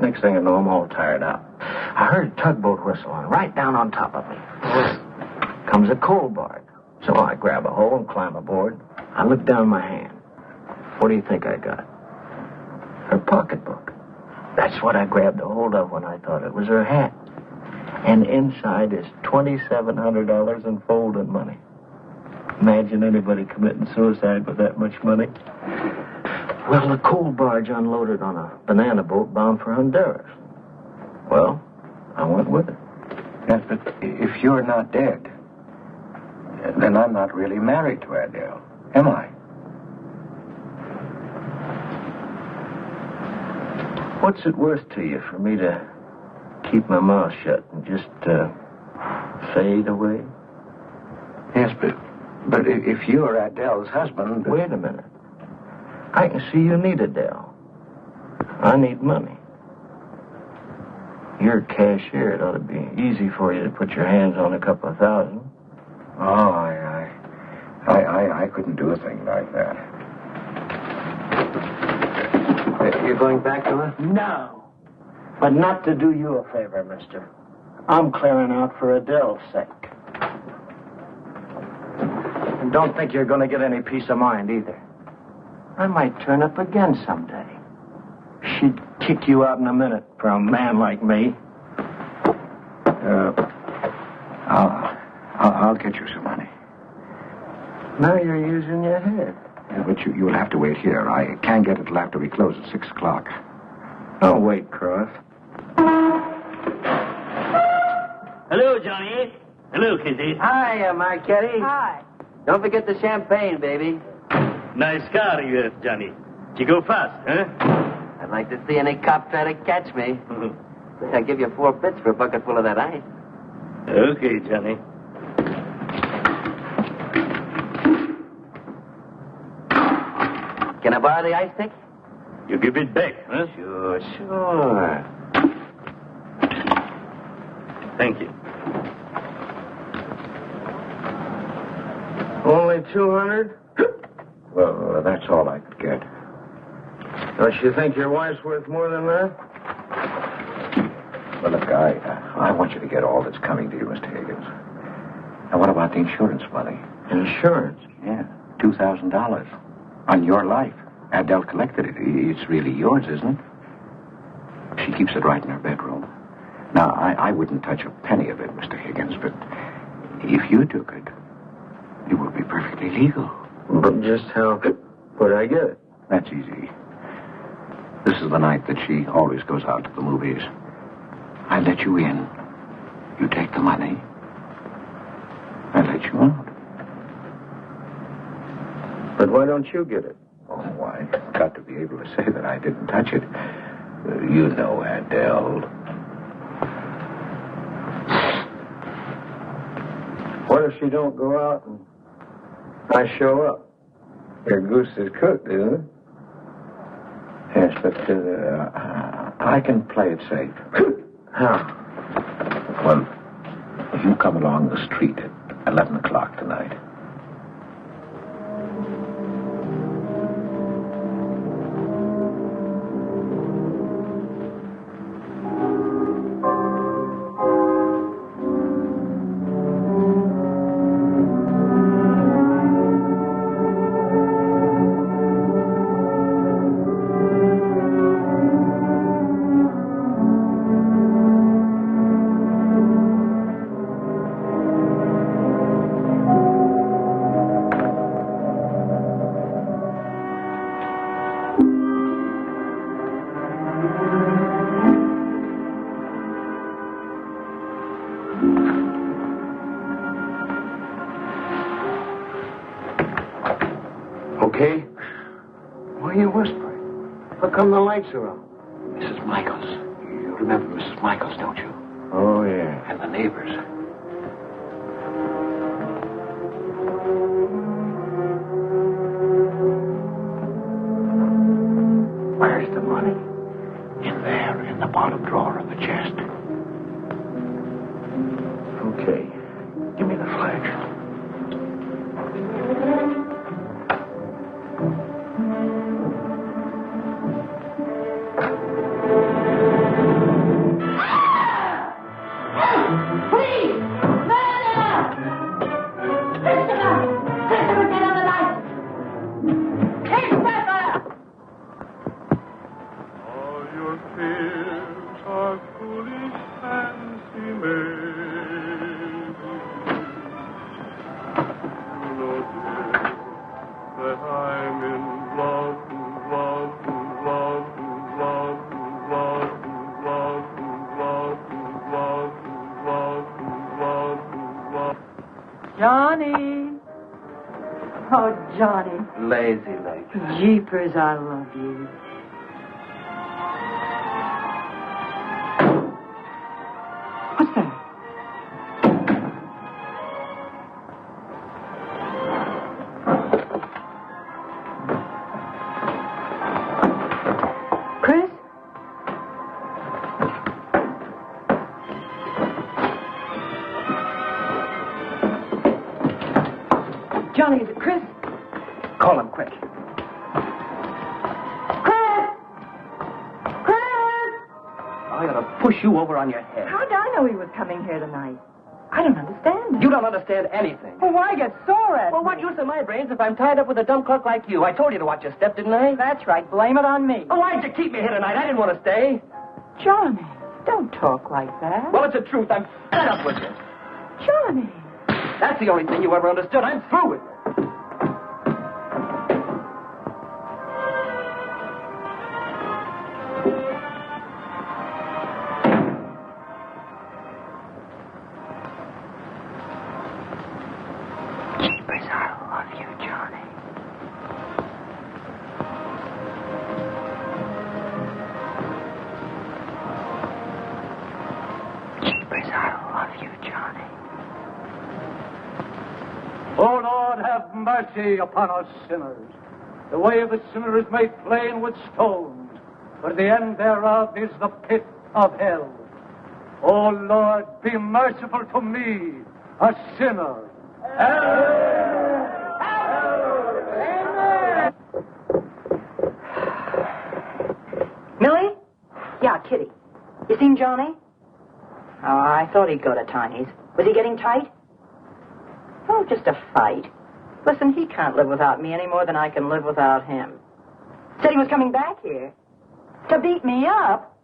Next thing I know, I'm all tired out. I heard a tugboat whistling right down on top of me. Comes a coal barge. So I grab a hole and climb aboard. I look down my hand. What do you think I got? Her pocketbook. That's what I grabbed a hold of when I thought it was her hat. And inside is $2,700 in folding money. Imagine anybody committing suicide with that much money. Well, the coal barge unloaded on a banana boat bound for Honduras. Well, I went with it. Yes, but if you're not dead, then I'm not really married to Adele, am I? What's it worth to you for me to keep my mouth shut and just fade away? Yes, but if you're Adele's husband... Wait a minute. I can see you need Adele. I need money. You're a cashier. It ought to be easy for you to put your hands on a couple of thousand. Oh, I couldn't do a thing like that. You're going back to her? No. But not to do you a favor, mister. I'm clearing out for Adele's sake. And don't think you're going to get any peace of mind either. I might turn up again someday. She'd kick you out in a minute for a man like me. I'll get you some money. Now you're using your head. Yeah, but you'll have to wait here. I can't get it till after we close at 6 o'clock. I'll wait, Cross. Hello, Johnny. Hello, Kizzy. Hi, Marquetti. Hi. Don't forget the champagne, baby. Nice car you have, Johnny. You go fast, huh? I'd like to see any cop try to catch me. I'll give you 4 bits for a bucket full of that ice. Okay, Johnny. Can I borrow the ice stick? You give it back, huh? Sure. Thank you. Only 200? Well, that's all I could get. Don't you think your wife's worth more than that? Well, look, I want you to get all that's coming to you, Mr. Higgins. Now, what about the insurance money? Insurance? Yeah, $2,000 on your life Adele collected it. It's really yours, isn't it? She keeps it right in her bedroom. Now, I wouldn't touch a penny of it, Mr. Higgins, but if you took it, it would be perfectly legal. But just how would I get it? That's easy. This is the night that she always goes out to the movies. I let you in. You take the money. I let you out. But why don't you get it? Oh, I've got to be able to say that I didn't touch it. You know, Adele. What if she don't go out and I show up? Your goose is cooked, isn't it? Yes, but I can play it safe. How? Well, you come along the street at 11 o'clock tonight. Okay? Why are you whispering? How come the lights are on? Mrs. Michaels. You remember Mrs. Michaels, don't you? Oh, yeah. And the neighbors. Where's the money? In there, in the bottom drawer of the chest. Okay. Give me the flash. Johnny. Oh, Johnny. Lazy legs. Jeepers, I love you. What's that? Chris? Johnny, is it Chris? Call him quick. I'm going to push you over on your head. How'd I know he was coming here tonight? I don't understand. You don't understand anything. Well, why get sore at Well, me? what use are my brains if I'm tied up with a dumb clerk like you? I told you to watch your step, didn't I? That's right. Blame it on me. Oh, why'd you keep me here tonight? I didn't want to stay. Johnny, don't talk like that. Well, it's the truth. I'm fed up with you. Johnny. That's the only thing you ever understood. I'm through with you. O Lord, have mercy upon us sinners. The way of the sinner is made plain with stones, but the end thereof is the pit of hell. O Lord, be merciful to me, a sinner. Millie? Yeah, Kitty. You seen Johnny? Oh, I thought he'd go to Tiny's. Was he getting tight? Oh, just a fight. Listen, he can't live without me any more than I can live without him. Said he was coming back here. To beat me up?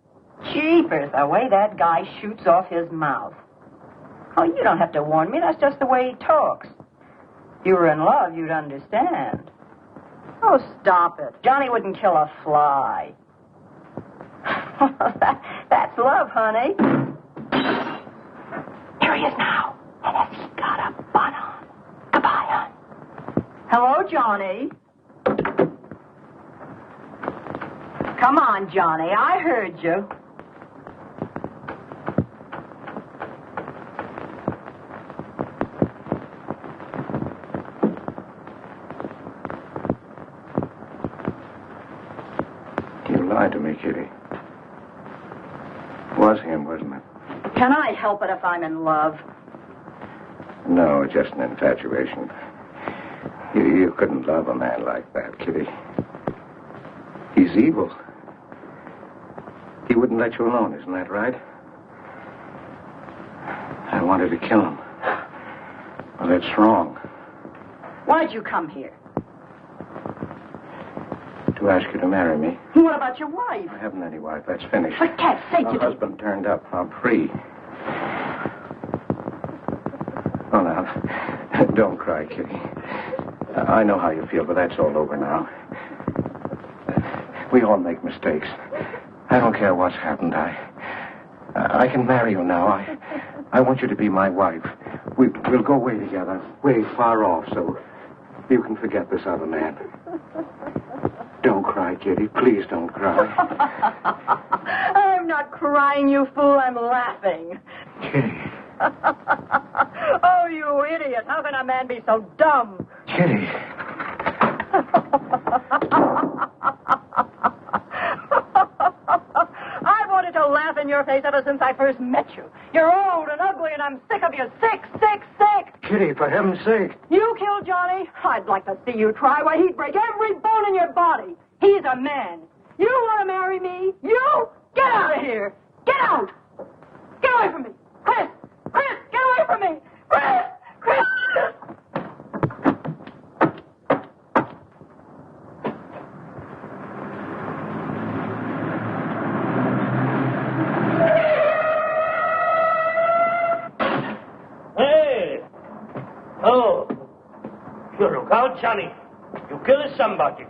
Jeepers, the way that guy shoots off his mouth. Oh, you don't have to warn me. That's just the way he talks. If you were in love, you'd understand. Oh, stop it. Johnny wouldn't kill a fly. That's love, honey. Here he is now. And has he got a bun on? Goodbye, hon. Hello, Johnny. Come on, Johnny. I heard you. You lied to me, Kitty. It was him, wasn't it? Can I help it if I'm in love? No, just an infatuation. You couldn't love a man like that, Kitty. He's evil. He wouldn't let you alone, isn't that right? I wanted to kill him. Well, that's wrong. Why'd you come here? To ask you to marry me. What about your wife? I haven't any wife. That's finished. For cat's sake, My you... husband turned up. I'm free. Oh, now, don't cry, Kitty. I know how you feel, but that's all over now. We all make mistakes. I don't care what's happened. I can marry you now. I want you to be my wife. We'll go way together, way far off, so you can forget this other man. Don't cry, Kitty. Please don't cry. I'm not crying, you fool. I'm laughing. Kitty. Oh, you idiot. How can a man be so dumb? Kitty. I wanted to laugh in your face ever since I first met you. You're old and ugly, and I'm sick of you. Sick, sick, sick. Kitty, for heaven's sake. You killed Johnny? I'd like to see you try. Why, he'd break every bone in your body. He's a man. You want to marry me? You? Get out of here. Get out. Get away from me. Chris! Chris, get away from me. Chris! Chris! Hey! Oh. You look out, Johnny. You killed somebody.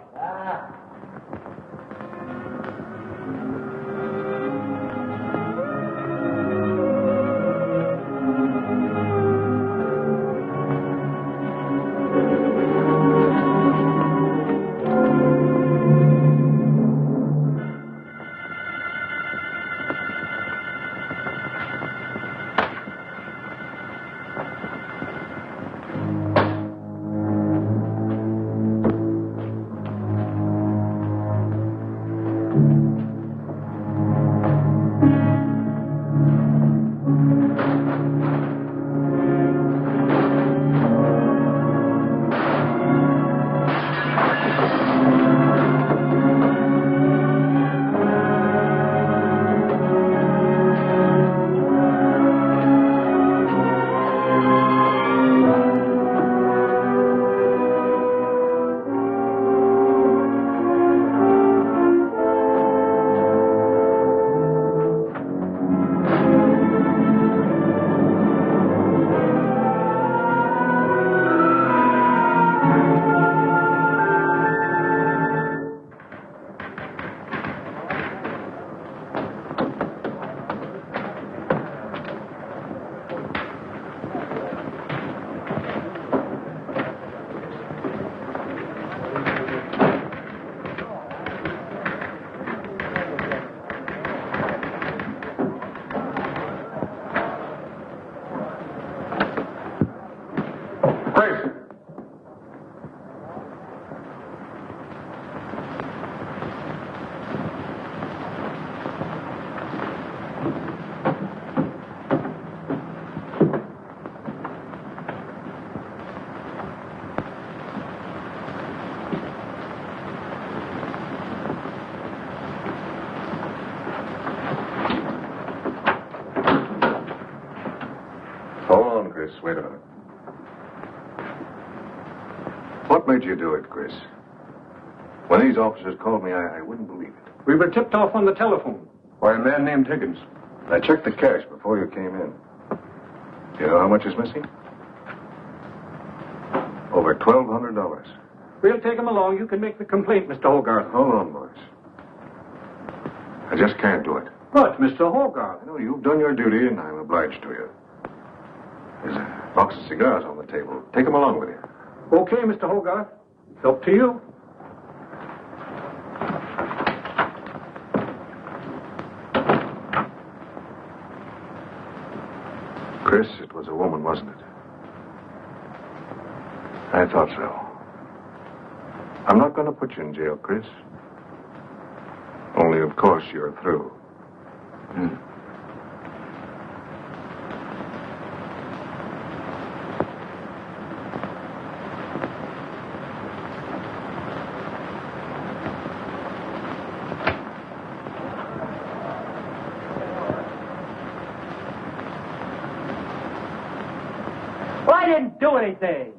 Chris. Wait a minute. What made you do it, Chris? When these officers called me, I wouldn't believe it. We were tipped off on the telephone. By a man named Higgins. I checked the cash before you came in. You know how much is missing? Over $1,200. We'll take him along. You can make the complaint, Mr. Hogarth. Hold on, boys. I just can't do it. But, Mr. Hogarth... I know you've done your duty, and I'm obliged to you. There's a box of cigars on the table. Take them along with you. Okay, Mr. Hogarth. It's up to you. Chris, it was a woman, wasn't it? I thought so. I'm not going to put you in jail, Chris. Only, of course, you're through. Well, I didn't do anything.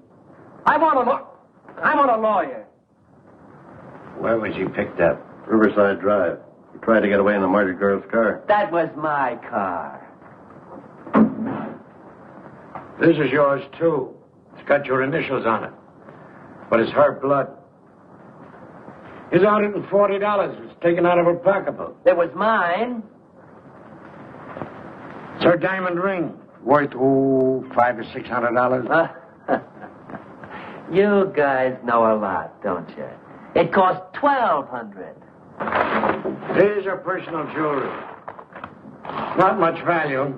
I'm on a lawyer. Where was you picked up? Riverside Drive. You tried to get away in the murdered girl's car. That was my car. This is yours, too. It's got your initials on it. But it's her blood. Here's $140. It was taken out of her pocketbook. It was mine. It's her diamond ring. Worth, $500 or $600. You guys know a lot, don't you? It cost $1,200. Here's her personal jewelry. Not much value,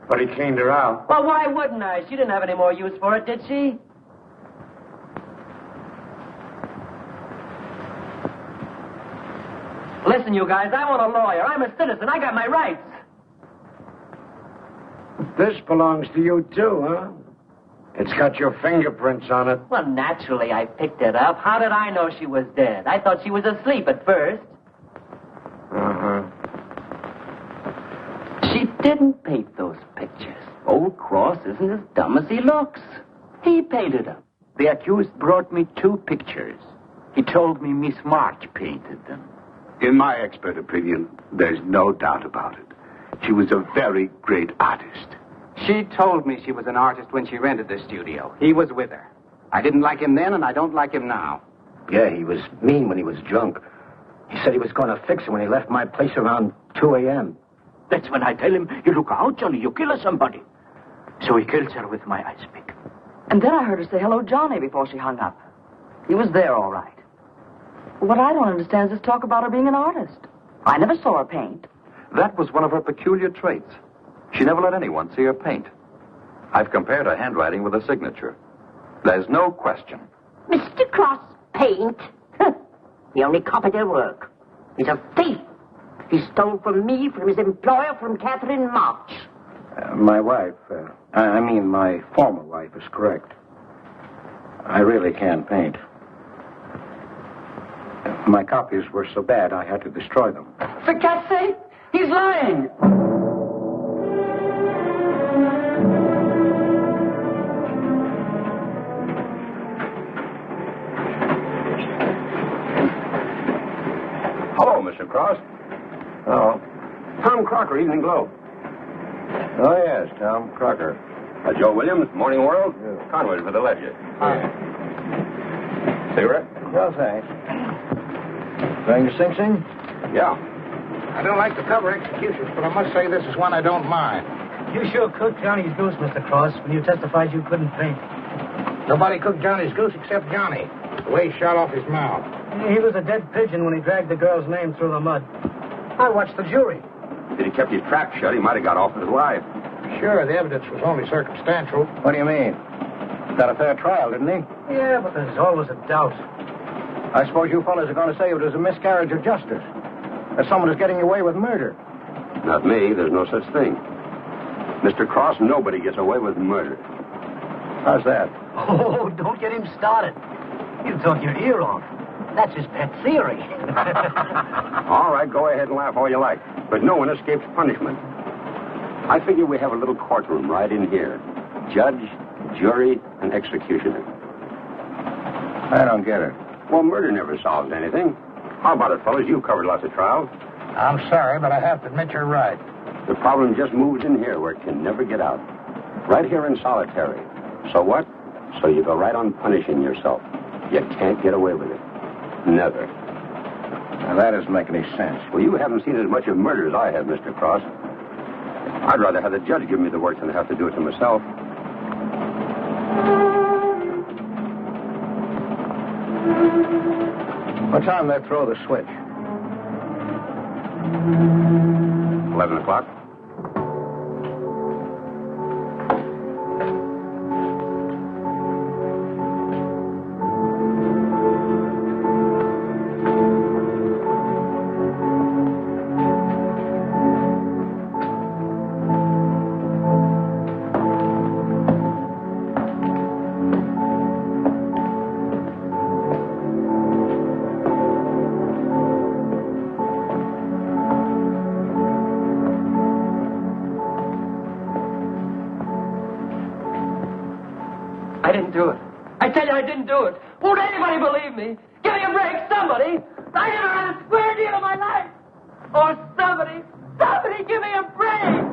but he cleaned her out. Well, why wouldn't I? She didn't have any more use for it, did she? Listen, you guys, I want a lawyer. I'm a citizen. I got my rights. This belongs to you, too, huh? It's got your fingerprints on it. Well, naturally, I picked it up. How did I know she was dead? I thought she was asleep at first. Uh-huh. She didn't paint those pictures. Old Cross isn't as dumb as he looks. He painted them. The accused brought me 2 pictures. He told me Miss March painted them. In my expert opinion, there's no doubt about it. She was a very great artist. She told me she was an artist when she rented the studio. He was with her. I didn't like him then, and I don't like him now. Yeah, he was mean when he was drunk. He said he was going to fix her when he left my place around 2 a.m. That's when I tell him, you look out, Johnny, you kill somebody. So he kills her with my ice pick. And then I heard her say hello, Johnny, before she hung up. He was there all right. What I don't understand is this talk about her being an artist. I never saw her paint. That was one of her peculiar traits. She never let anyone see her paint. I've compared her handwriting with her signature. There's no question. Mr. Cross paint? He only copied her work. He's a thief. He stole from me, from his employer, from Catherine March. My wife, my former wife is correct. I really can paint. My copies were so bad I had to destroy them. For Cat's sake, he's lying. Hello, Mr. Cross. Oh. Tom Crocker, Evening Globe. Oh, yes, Tom Crocker. Joe Williams, Morning World. Conway for the Ledger. Cigarette? No, thanks. Going to Sing Sing? Yeah. I don't like to cover executions, but I must say this is one I don't mind. You sure cooked Johnny's goose, Mr. Cross, when you testified you couldn't paint. Nobody cooked Johnny's goose except Johnny. The way he shot off his mouth. He was a dead pigeon when he dragged the girl's name through the mud. I watched the jury. If he'd kept his trap shut, he might have got off with his life. Sure, the evidence was only circumstantial. What do you mean? Got a fair trial, didn't he? Yeah, but there's always a doubt. I suppose you fellas are going to say it was a miscarriage of justice. That someone is getting away with murder. Not me. There's no such thing. Mr. Cross, nobody gets away with murder. How's that? Oh, don't get him started. He'll talk your ear off. That's his pet theory. All right, go ahead and laugh all you like. But no one escapes punishment. I figure we have a little courtroom right in here. Judge, jury, and executioner. I don't get it. Well, murder never solves anything. How about it, fellas? You've covered lots of trials. I'm sorry, but I have to admit you're right. The problem just moves in here where it can never get out. Right here in solitary. So what? So you go right on punishing yourself. You can't get away with it. Never. Now, that doesn't make any sense. Well, you haven't seen as much of murder as I have, Mr. Cross. I'd rather have the judge give me the work than have to do it to myself. What time they throw the switch? 11 o'clock. I didn't do it. I tell you, I didn't do it. Won't anybody believe me? Give me a break, somebody. I never had a square deal in my life. Or somebody give me a break.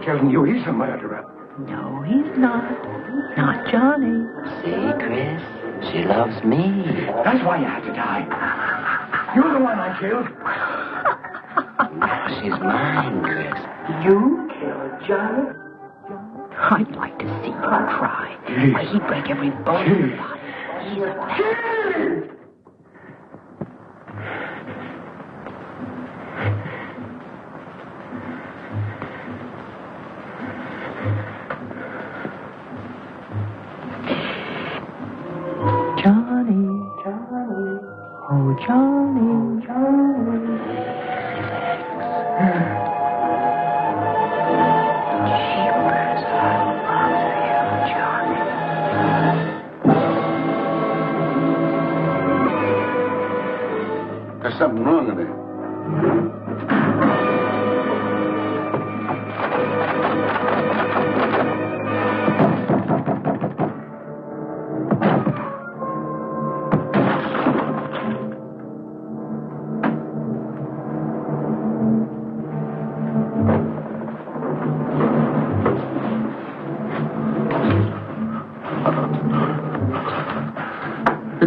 Telling you he's a murderer. No, he's not. Not Johnny. See, Chris, she loves me. That's why you had to die. You're the one I killed. No, she's mine, Chris. You killed Johnny? I'd like to see him cry. Why, he'd break every bone in his body. He's a man.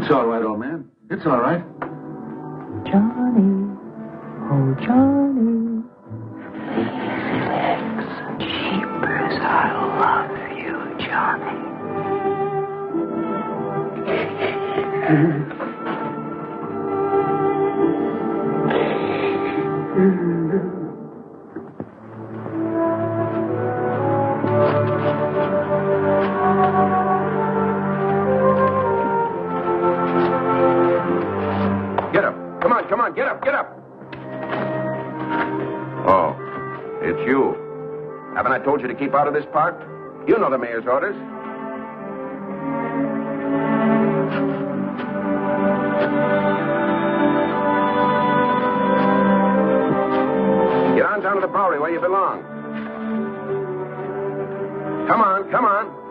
It's all right, old man. It's all right. Johnny, oh Johnny. Easy legs, jeepers, I love you, Johnny. Get up. Come on, come on. Get up, get up. Oh, it's you. Haven't I told you to keep out of this park? You know the mayor's orders. Get on down to the Bowery where you belong. Come on, come on.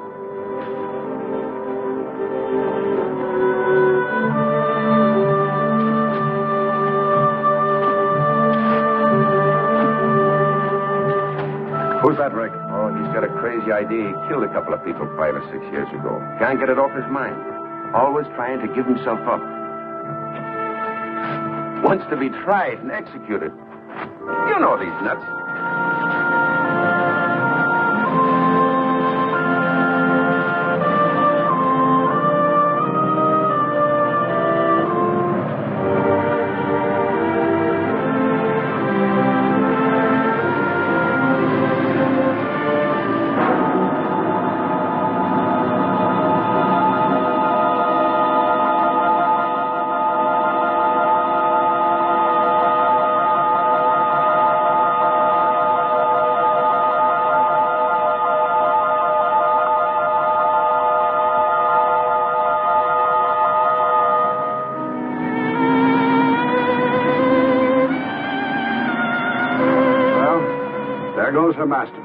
Who's that, Rick? Oh, he's got a crazy idea. He killed a couple of people 5 or 6 years ago. Can't get it off his mind. Always trying to give himself up. Wants to be tried and executed. You know these nuts. There goes her masterpiece.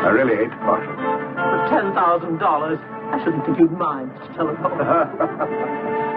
I really hate to part with it. For $10,000, I shouldn't think you'd mind, Mr. Telephone.